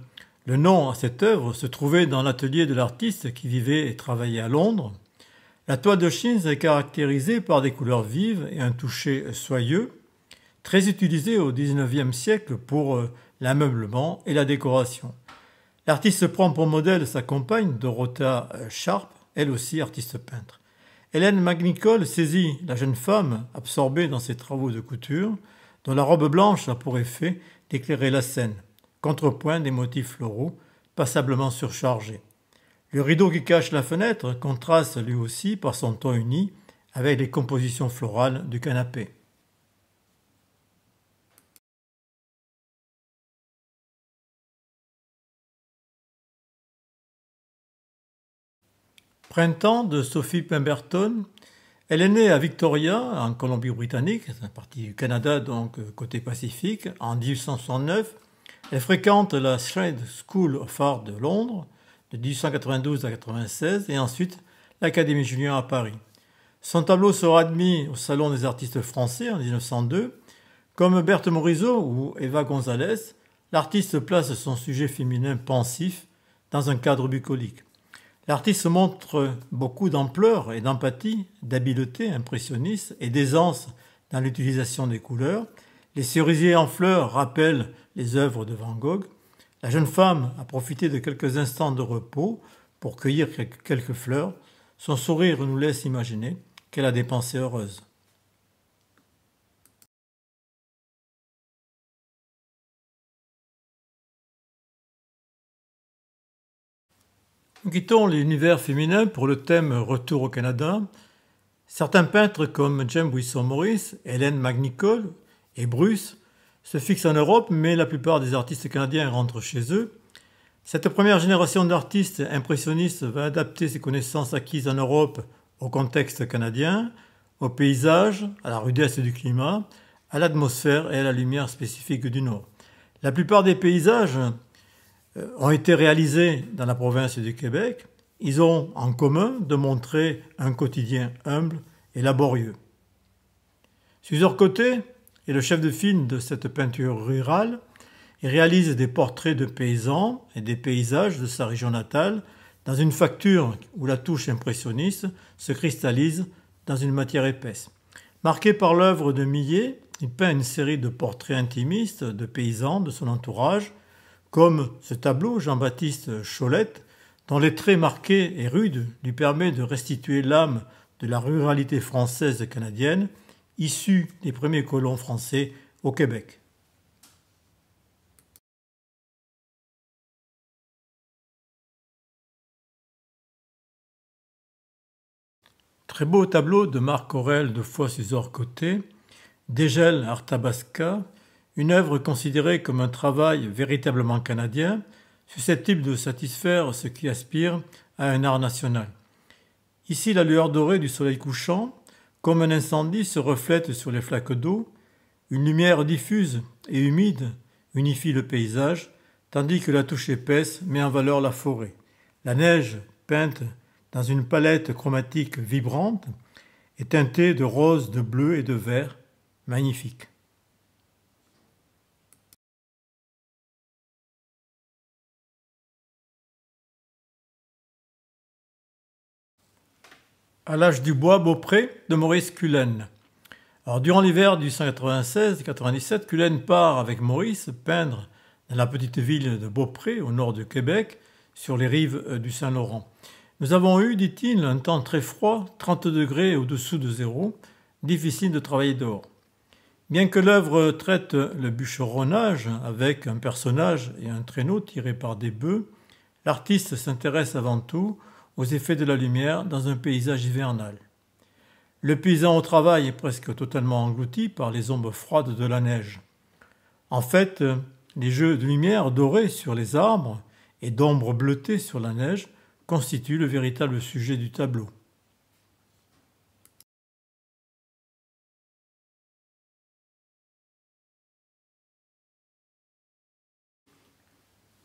le nom à cette œuvre se trouvait dans l'atelier de l'artiste qui vivait et travaillait à Londres. La toile de Chins est caractérisée par des couleurs vives et un toucher soyeux, très utilisé au XIXe siècle pour l'ameublement et la décoration. L'artiste prend pour modèle sa compagne Dorota Sharp, elle aussi artiste peintre. Hélène McNicoll saisit la jeune femme absorbée dans ses travaux de couture, dont la robe blanche a pour effet d'éclairer la scène, contrepoint des motifs floraux passablement surchargés. Le rideau qui cache la fenêtre contraste lui aussi par son ton uni avec les compositions florales du canapé. Printemps de Sophie Pemberton. Elle est née à Victoria, en Colombie-Britannique, c'est une partie du Canada, donc côté Pacifique, en 1869. Elle fréquente la Shred School of Art de Londres, de 1892 à 1896, et ensuite l'Académie Julian à Paris. Son tableau sera admis au Salon des artistes français en 1902 Comme Berthe Morisot ou Eva González, l'artiste place son sujet féminin pensif dans un cadre bucolique. L'artiste montre beaucoup d'ampleur et d'empathie, d'habileté impressionniste et d'aisance dans l'utilisation des couleurs. Les cerisiers en fleurs rappellent les œuvres de Van Gogh. La jeune femme a profité de quelques instants de repos pour cueillir quelques fleurs. Son sourire nous laisse imaginer qu'elle a des pensées heureuses. Nous quittons l'univers féminin pour le thème Retour au Canada. Certains peintres comme James Wilson Morris, Hélène McNicoll et Bruce se fixent en Europe, mais la plupart des artistes canadiens rentrent chez eux. Cette première génération d'artistes impressionnistes va adapter ses connaissances acquises en Europe au contexte canadien, au paysage, à la rudesse du climat, à l'atmosphère et à la lumière spécifique du Nord. La plupart des paysages ont été réalisés dans la province du Québec. Ils ont en commun de montrer un quotidien humble et laborieux. Suzor Côté est le chef de file de cette peinture rurale. Il réalise des portraits de paysans et des paysages de sa région natale dans une facture où la touche impressionniste se cristallise dans une matière épaisse. Marqué par l'œuvre de Millet, il peint une série de portraits intimistes de paysans de son entourage, comme ce tableau Jean-Baptiste Cholette, dont les traits marqués et rudes lui permet de restituer l'âme de la ruralité française et canadienne, issue des premiers colons français au Québec. Très beau tableau de Marc Aurèle de Foix-Suzor-Côté, Dégel Arthabasca, une œuvre considérée comme un travail véritablement canadien, susceptible de satisfaire ceux qui aspirent à un art national. Ici, la lueur dorée du soleil couchant, comme un incendie, se reflète sur les flaques d'eau. Une lumière diffuse et humide unifie le paysage, tandis que la touche épaisse met en valeur la forêt. La neige, peinte dans une palette chromatique vibrante, est teintée de rose, de bleu et de vert, magnifique. À l'âge du bois, Beaupré de Maurice Cullen. Alors, durant l'hiver du 196-97, Cullen part avec Maurice peindre dans la petite ville de Beaupré, au nord du Québec, sur les rives du Saint-Laurent. Nous avons eu, dit-il, un temps très froid, 30 degrés au-dessous de zéro, difficile de travailler dehors. Bien que l'œuvre traite le bûcheronnage avec un personnage et un traîneau tiré par des bœufs, l'artiste s'intéresse avant tout aux effets de la lumière dans un paysage hivernal. Le paysan au travail est presque totalement englouti par les ombres froides de la neige. En fait, les jeux de lumière dorée sur les arbres et d'ombres bleutées sur la neige constituent le véritable sujet du tableau.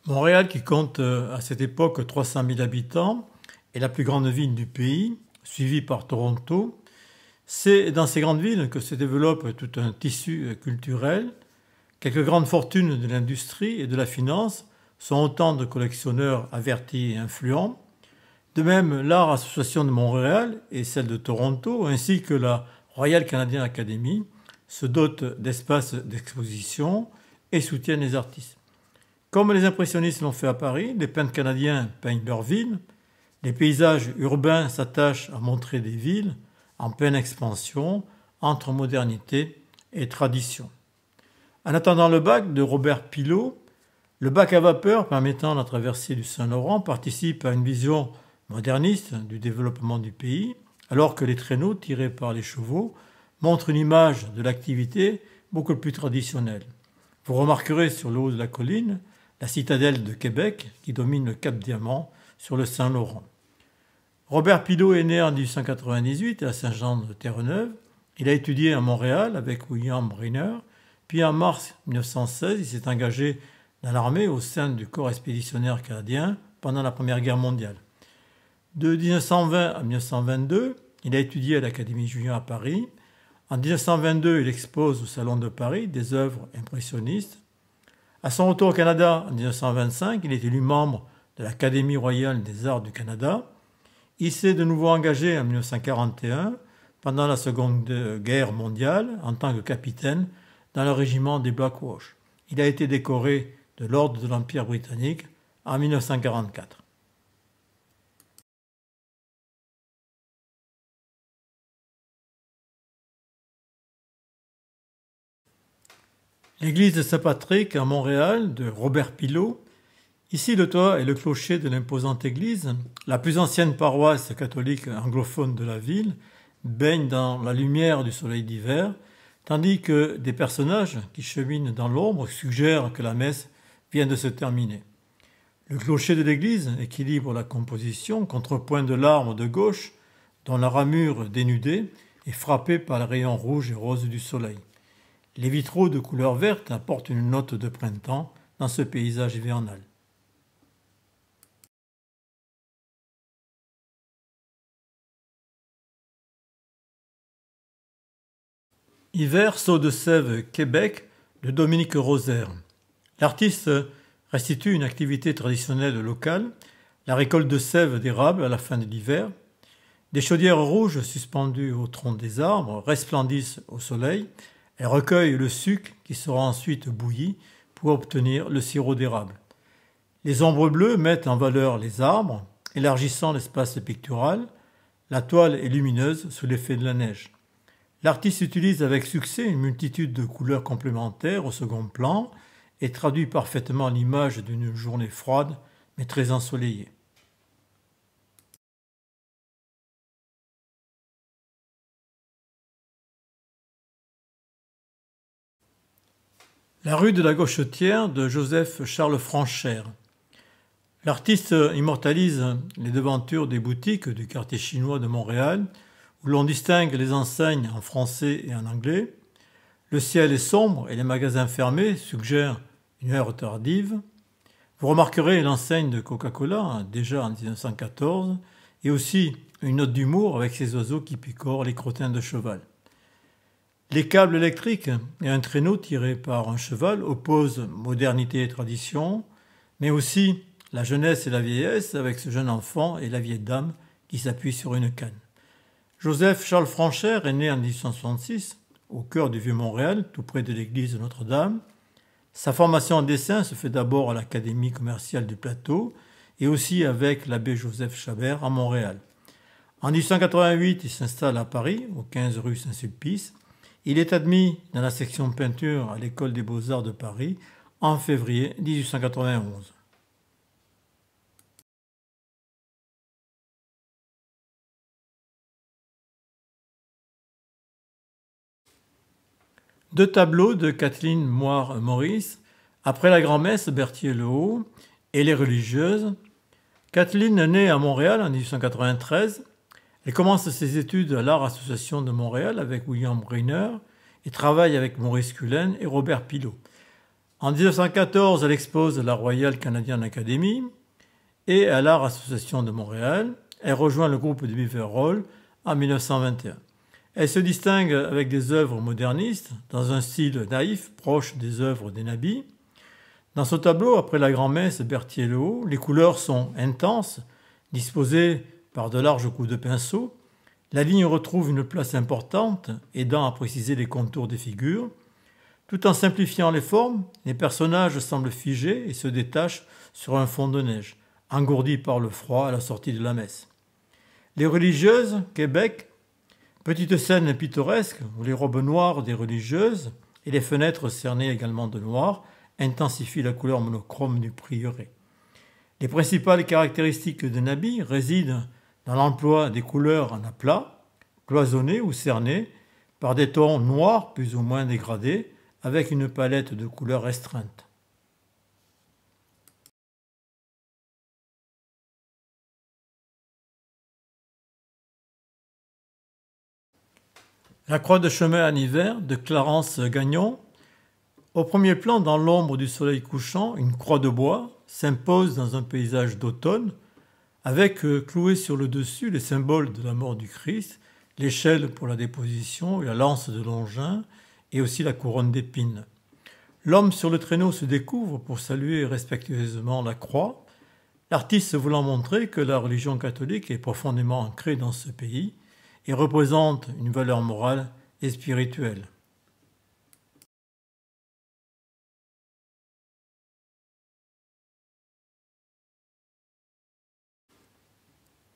Montréal, qui compte à cette époque 300 000 habitants, est la plus grande ville du pays, suivie par Toronto. C'est dans ces grandes villes que se développe tout un tissu culturel. Quelques grandes fortunes de l'industrie et de la finance sont autant de collectionneurs avertis et influents. De même, l'Art Association de Montréal et celle de Toronto, ainsi que la Royal Canadian Academy, se dotent d'espaces d'exposition et soutiennent les artistes. Comme les impressionnistes l'ont fait à Paris, les peintres canadiens peignent leur ville. Les paysages urbains s'attachent à montrer des villes en pleine expansion entre modernité et tradition. En attendant le bac de Robert Pilot, le bac à vapeur permettant la traversée du Saint-Laurent participe à une vision moderniste du développement du pays, alors que les traîneaux tirés par les chevaux montrent une image de l'activité beaucoup plus traditionnelle. Vous remarquerez sur le haut de la colline la citadelle de Québec qui domine le Cap Diamant sur le Saint-Laurent. Robert Pilot est né en 1898 à Saint-Jean-de-Terre-Neuve. Il a étudié à Montréal avec William Briner, puis en mars 1916, il s'est engagé dans l'armée au sein du corps expéditionnaire canadien pendant la Première Guerre mondiale. De 1920 à 1922, il a étudié à l'Académie Julian à Paris. En 1922, il expose au Salon de Paris des œuvres impressionnistes. À son retour au Canada en 1925, il est élu membre de l'Académie royale des arts du Canada. Il s'est de nouveau engagé en 1941, pendant la Seconde Guerre mondiale, en tant que capitaine dans le régiment des Black Watch. Il a été décoré de l'Ordre de l'Empire britannique en 1944. L'église de Saint-Patrick à Montréal, de Robert Pilot. Ici, le toit et le clocher de l'imposante église, la plus ancienne paroisse catholique anglophone de la ville, baignent dans la lumière du soleil d'hiver, tandis que des personnages qui cheminent dans l'ombre suggèrent que la messe vient de se terminer. Le clocher de l'église équilibre la composition, contrepoint de l'arbre de gauche, dont la ramure dénudée est frappée par les rayons rouges et roses du soleil. Les vitraux de couleur verte apportent une note de printemps dans ce paysage hivernal. Hiver, Saut de Sèvres, Québec, de Dominique Rosaire. L'artiste restitue une activité traditionnelle locale, la récolte de sève d'érable à la fin de l'hiver. Des chaudières rouges suspendues au tronc des arbres resplendissent au soleil. Elles recueillent le sucre qui sera ensuite bouilli pour obtenir le sirop d'érable. Les ombres bleues mettent en valeur les arbres, élargissant l'espace pictural. La toile est lumineuse sous l'effet de la neige. L'artiste utilise avec succès une multitude de couleurs complémentaires au second plan et traduit parfaitement l'image d'une journée froide mais très ensoleillée. La rue de la Gauchetière de Joseph Charles Franchère. L'artiste immortalise les devantures des boutiques du quartier chinois de Montréal, où l'on distingue les enseignes en français et en anglais. Le ciel est sombre et les magasins fermés suggèrent une heure tardive. Vous remarquerez l'enseigne de Coca-Cola, déjà en 1914, et aussi une note d'humour avec ces oiseaux qui picorent les crottins de cheval. Les câbles électriques et un traîneau tiré par un cheval opposent modernité et tradition, mais aussi la jeunesse et la vieillesse avec ce jeune enfant et la vieille dame qui s'appuie sur une canne. Joseph Charles Franchère est né en 1866, au cœur du Vieux-Montréal, tout près de l'église de Notre-Dame. Sa formation en dessin se fait d'abord à l'Académie commerciale du Plateau et aussi avec l'abbé Joseph Chabert à Montréal. En 1888, il s'installe à Paris, au 15 rue Saint-Sulpice. Il est admis dans la section peinture à l'École des Beaux-Arts de Paris en février 1891. Deux tableaux de Kathleen Moire-Maurice, Après la grand-messe, Berthier-le-Haut et Les religieuses. Kathleen naît à Montréal en 1893. Elle commence ses études à l'Art Association de Montréal avec William Brynner et travaille avec Maurice Cullen et Robert Pilot. En 1914, elle expose à la Royal Canadian Academy et à l'Art Association de Montréal. Elle rejoint le groupe de Beaver Hall en 1921. Elle se distingue avec des œuvres modernistes, dans un style naïf, proche des œuvres des Nabis. Dans ce tableau, Après la grand-messe, Berthier-le-Haut, les couleurs sont intenses, disposées par de larges coups de pinceau. La ligne retrouve une place importante, aidant à préciser les contours des figures. Tout en simplifiant les formes, les personnages semblent figés et se détachent sur un fond de neige, engourdis par le froid à la sortie de la messe. Les religieuses, Québec. Petite scène pittoresque où les robes noires des religieuses et les fenêtres cernées également de noir intensifient la couleur monochrome du prieuré. Les principales caractéristiques de Nabi résident dans l'emploi des couleurs en aplat, cloisonnées ou cernées, par des tons noirs plus ou moins dégradés, avec une palette de couleurs restreinte. La croix de chemin en hiver de Clarence Gagnon. Au premier plan, dans l'ombre du soleil couchant, une croix de bois s'impose dans un paysage d'automne, avec cloué sur le dessus les symboles de la mort du Christ l'échelle pour la déposition, la lance de Longin et aussi la couronne d'épines. L'homme sur le traîneau se découvre pour saluer respectueusement la croix, l'artiste voulant montrer que la religion catholique est profondément ancrée dans ce pays et représente une valeur morale et spirituelle.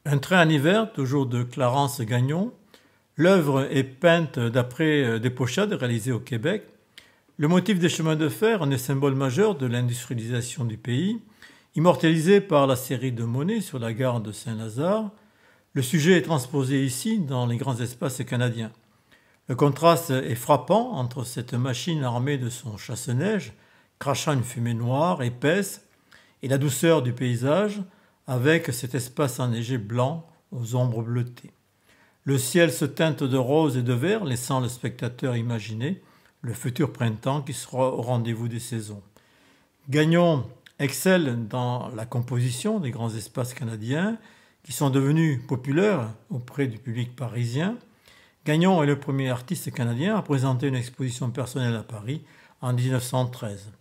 Un train en hiver, toujours de Clarence Gagnon. L'œuvre est peinte d'après des pochades réalisées au Québec. Le motif des chemins de fer en est symbole majeur de l'industrialisation du pays, immortalisé par la série de Monet sur la gare de Saint-Lazare. Le sujet est transposé ici dans les grands espaces canadiens. Le contraste est frappant entre cette machine armée de son chasse-neige, crachant une fumée noire, épaisse, et la douceur du paysage, avec cet espace enneigé blanc aux ombres bleutées. Le ciel se teinte de rose et de vert, laissant le spectateur imaginer le futur printemps qui sera au rendez-vous des saisons. Gagnon excelle dans la composition des grands espaces canadiens qui sont devenus populaires auprès du public parisien. Gagnon est le premier artiste canadien à présenter une exposition personnelle à Paris en 1913.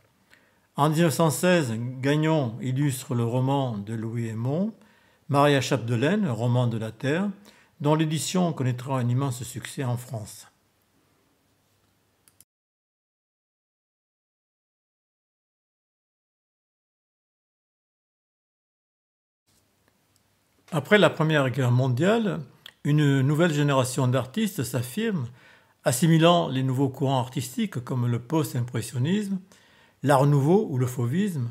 En 1916, Gagnon illustre le roman de Louis Hémon, Maria Chapdelaine, roman de la Terre, dont l'édition connaîtra un immense succès en France. Après la Première Guerre mondiale, une nouvelle génération d'artistes s'affirme, assimilant les nouveaux courants artistiques comme le post-impressionnisme, l'art nouveau ou le fauvisme.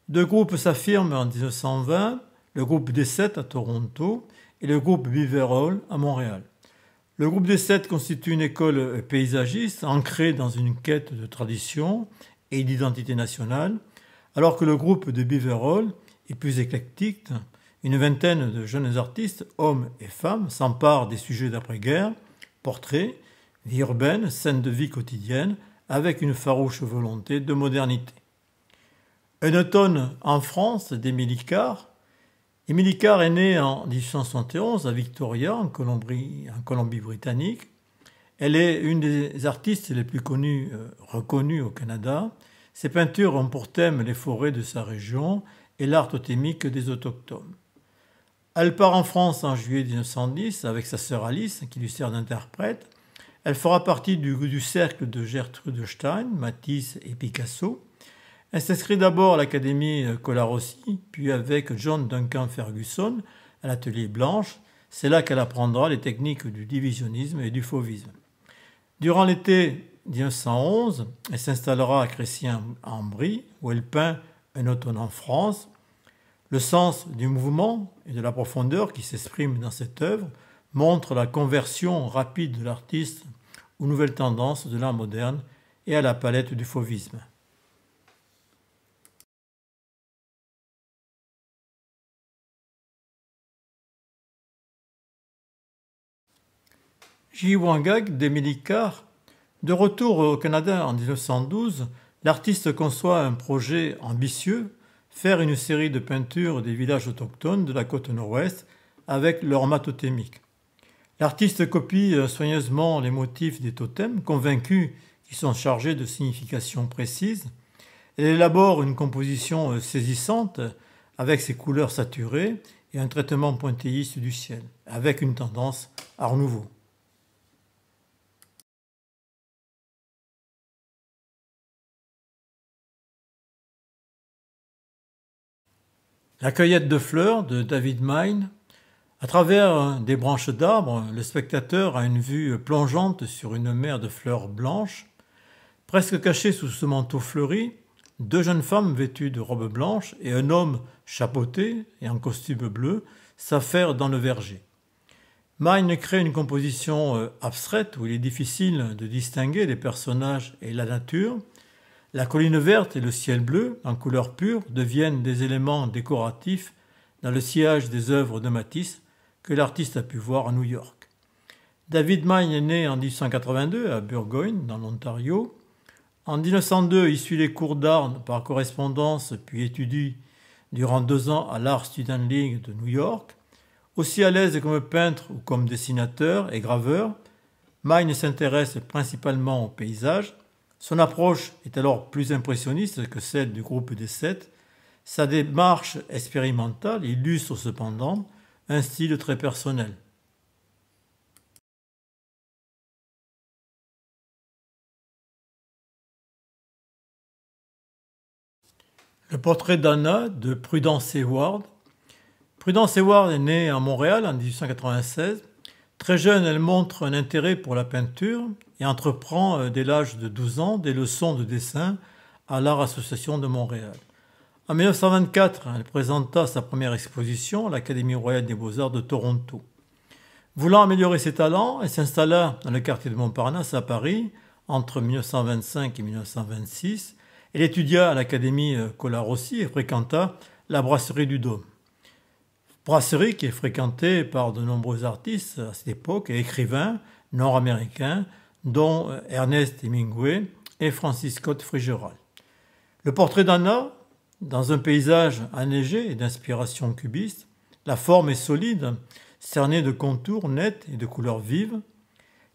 Deux groupes s'affirment en 1920, le groupe D7 à Toronto et le groupe Beaver Hall à Montréal. Le groupe D7 constitue une école paysagiste ancrée dans une quête de tradition et d'identité nationale, alors que le groupe de Beaver Hall est plus éclectique. Une vingtaine de jeunes artistes, hommes et femmes, s'emparent des sujets d'après-guerre, portraits, vie urbaine, scènes de vie quotidienne, avec une farouche volonté de modernité. Un automne en France d'Émilie Carr. Émilie Carr est née en 1871 à Victoria, en Colombie-Britannique. Elle est une des artistes les plus reconnues au Canada. Ses peintures ont pour thème les forêts de sa région et l'art totémique des autochtones. Elle part en France en juillet 1910 avec sa sœur Alice, qui lui sert d'interprète. Elle fera partie du cercle de Gertrude Stein, Matisse et Picasso. Elle s'inscrit d'abord à l'Académie Colarossi, puis avec John Duncan Ferguson à l'Atelier Blanche. C'est là qu'elle apprendra les techniques du divisionnisme et du fauvisme. Durant l'été 1911, elle s'installera à Crécy-en-Brie, où elle peint Un automne en France. Le sens du mouvement et de la profondeur qui s'exprime dans cette œuvre montre la conversion rapide de l'artiste aux nouvelles tendances de l'art moderne et à la palette du fauvisme. Ji Wangak d'Émilie Carr. De retour au Canada en 1912, l'artiste conçoit un projet ambitieux, faire une série de peintures des villages autochtones de la côte nord-ouest avec leur mat totémique. L'artiste copie soigneusement les motifs des totems, convaincu qu'ils sont chargés de significations précises. Elle élabore une composition saisissante avec ses couleurs saturées et un traitement pointilliste du ciel, avec une tendance art nouveau. La cueillette de fleurs de David Mine. À travers des branches d'arbres, le spectateur a une vue plongeante sur une mer de fleurs blanches. Presque cachées sous ce manteau fleuri, deux jeunes femmes vêtues de robes blanches et un homme chapeauté et en costume bleu s'affairent dans le verger. Mine crée une composition abstraite où il est difficile de distinguer les personnages et la nature. La colline verte et le ciel bleu, en couleur pure, deviennent des éléments décoratifs dans le sillage des œuvres de Matisse que l'artiste a pu voir à New York. David Mine est né en 1882 à Burgoyne, dans l'Ontario. En 1902, il suit les cours d'art par correspondance puis étudie durant 2 ans à l'Art Student League de New York. Aussi à l'aise comme peintre ou comme dessinateur et graveur, Magne s'intéresse principalement au paysage. Son approche est alors plus impressionniste que celle du groupe des Sept. Sa démarche expérimentale illustre cependant un style très personnel. Le portrait d'Anna de Prudence Heward. Prudence Heward est née à Montréal en 1896. Très jeune, elle montre un intérêt pour la peinture et entreprend dès l'âge de 12 ans des leçons de dessin à l'Art Association de Montréal. En 1924, elle présenta sa première exposition à l'Académie royale des beaux-arts de Toronto. Voulant améliorer ses talents, elle s'installa dans le quartier de Montparnasse à Paris entre 1925 et 1926. Elle étudia à l'Académie Colarossi et fréquenta la brasserie du Dôme. Brasserie qui est fréquentée par de nombreux artistes à cette époque et écrivains nord-américains, dont Ernest Hemingway et Francis Scott Fitzgerald. Le portrait d'Anna, dans un paysage enneigé et d'inspiration cubiste, la forme est solide, cernée de contours nets et de couleurs vives.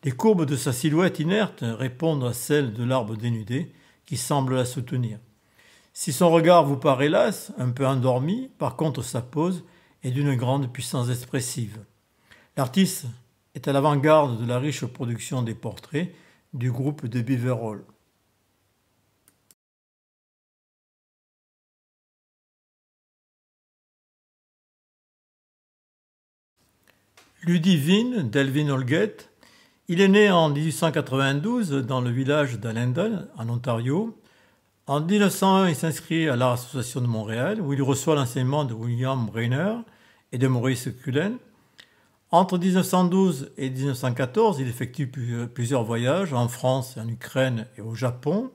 Les courbes de sa silhouette inerte répondent à celles de l'arbre dénudé qui semble la soutenir. Si son regard vous paraît las, un peu endormi, par contre sa pose est d'une grande puissance expressive. L'artiste est à l'avant-garde de la riche production des portraits du groupe de Beaver Hall. Ludivine d'Elvin Holgate. Il est né en 1892 dans le village d'Allendale, en Ontario. En 1901, il s'inscrit à l'Art Association de Montréal, où il reçoit l'enseignement de William Brainer et de Maurice Cullen. Entre 1912 et 1914, il effectue plusieurs voyages en France, en Ukraine et au Japon.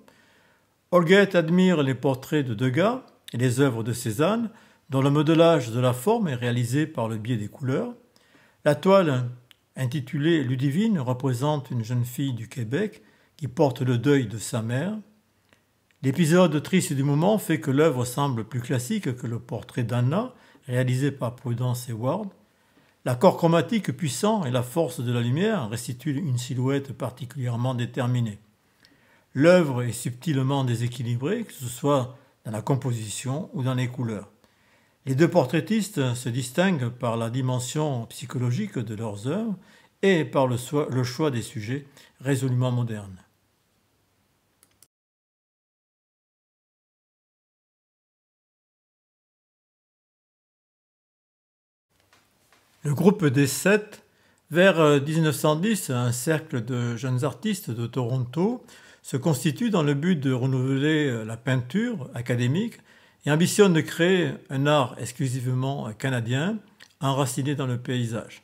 Holgate admire les portraits de Degas et les œuvres de Cézanne, dont le modelage de la forme est réalisé par le biais des couleurs. La toile, intitulée Ludivine, représente une jeune fille du Québec qui porte le deuil de sa mère. L'épisode triste du moment fait que l'œuvre semble plus classique que le portrait d'Anna, réalisé par Prudence Heward. L'accord chromatique puissant et la force de la lumière restituent une silhouette particulièrement déterminée. L'œuvre est subtilement déséquilibrée, que ce soit dans la composition ou dans les couleurs. Les deux portraitistes se distinguent par la dimension psychologique de leurs œuvres et par le choix des sujets résolument modernes. Le groupe des Sept, vers 1910, un cercle de jeunes artistes de Toronto se constitue dans le but de renouveler la peinture académique et ambitionne de créer un art exclusivement canadien, enraciné dans le paysage.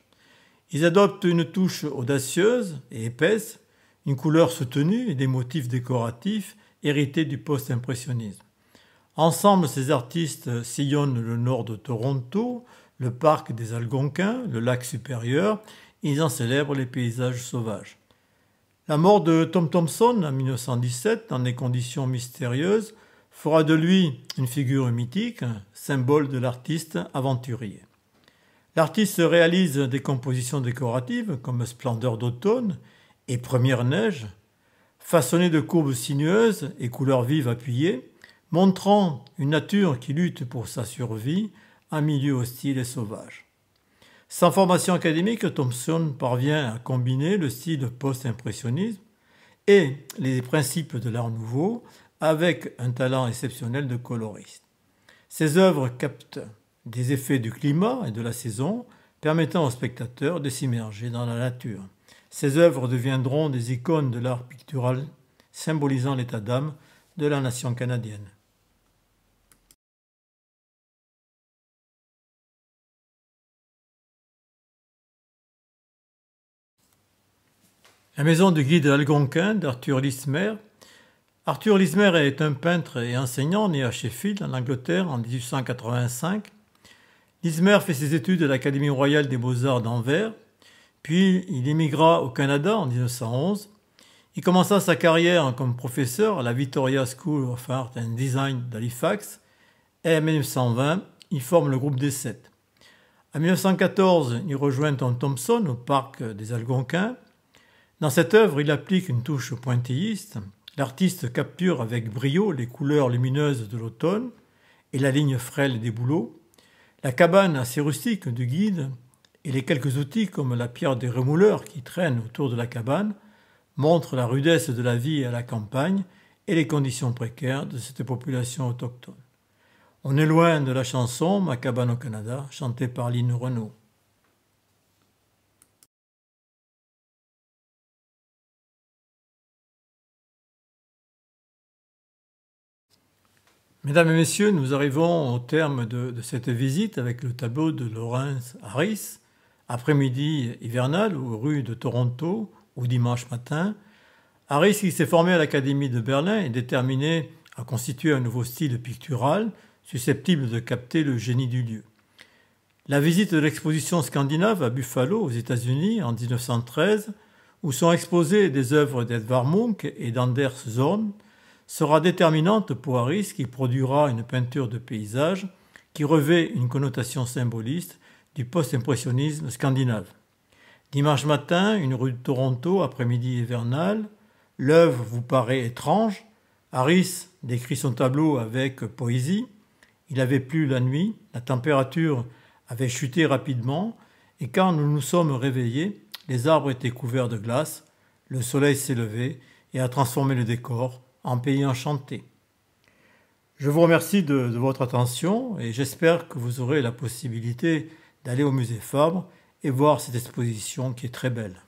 Ils adoptent une touche audacieuse et épaisse, une couleur soutenue et des motifs décoratifs hérités du post-impressionnisme. Ensemble, ces artistes sillonnent le nord de Toronto, le parc des Algonquins, le lac supérieur, et ils en célèbrent les paysages sauvages. La mort de Tom Thomson en 1917, dans des conditions mystérieuses, fera de lui une figure mythique, symbole de l'artiste aventurier. L'artiste réalise des compositions décoratives comme Splendeur d'automne et Première neige, façonnées de courbes sinueuses et couleurs vives appuyées, montrant une nature qui lutte pour sa survie en milieu hostile et sauvage. Sans formation académique, Thomson parvient à combiner le style post-impressionniste et les principes de l'art nouveau avec un talent exceptionnel de coloriste. Ses œuvres captent des effets du climat et de la saison, permettant aux spectateurs de s'immerger dans la nature. Ces œuvres deviendront des icônes de l'art pictural, symbolisant l'état d'âme de la nation canadienne. La maison du guide algonquin d'Arthur Lismer. Arthur Lismer est un peintre et enseignant né à Sheffield, en Angleterre, en 1885. Lismer fait ses études à l'Académie royale des beaux-arts d'Anvers, puis il émigra au Canada en 1911. Il commença sa carrière comme professeur à la Victoria School of Art and Design d'Halifax et en 1920, il forme le groupe des Sept. En 1914, il rejoint Tom Thomson au parc des Algonquins. Dans cette œuvre, il applique une touche pointilliste. L'artiste capture avec brio les couleurs lumineuses de l'automne et la ligne frêle des bouleaux. La cabane assez rustique du guide et les quelques outils comme la pierre des remouleurs qui traînent autour de la cabane montrent la rudesse de la vie à la campagne et les conditions précaires de cette population autochtone. On est loin de la chanson « Ma cabane au Canada » chantée par Lynn Renaud. Mesdames et messieurs, nous arrivons au terme de cette visite avec le tableau de Lawrence Harris, après-midi hivernal aux rues de Toronto, ou dimanche matin. Harris, qui s'est formé à l'Académie de Berlin, est déterminé à constituer un nouveau style pictural susceptible de capter le génie du lieu. La visite de l'exposition scandinave à Buffalo, aux États-Unis, en 1913, où sont exposées des œuvres d'Edvard Munch et d'Anders Zorn, sera déterminante pour Harris, qui produira une peinture de paysage qui revêt une connotation symboliste du post-impressionnisme scandinave. Dimanche matin, une rue de Toronto, après-midi hivernal, l'œuvre vous paraît étrange. Harris décrit son tableau avec poésie. Il avait plu la nuit, la température avait chuté rapidement, et quand nous nous sommes réveillés, les arbres étaient couverts de glace, le soleil s'est levé et a transformé le décor en pays enchanté. Je vous remercie de votre attention et j'espère que vous aurez la possibilité d'aller au musée Fabre et voir cette exposition qui est très belle.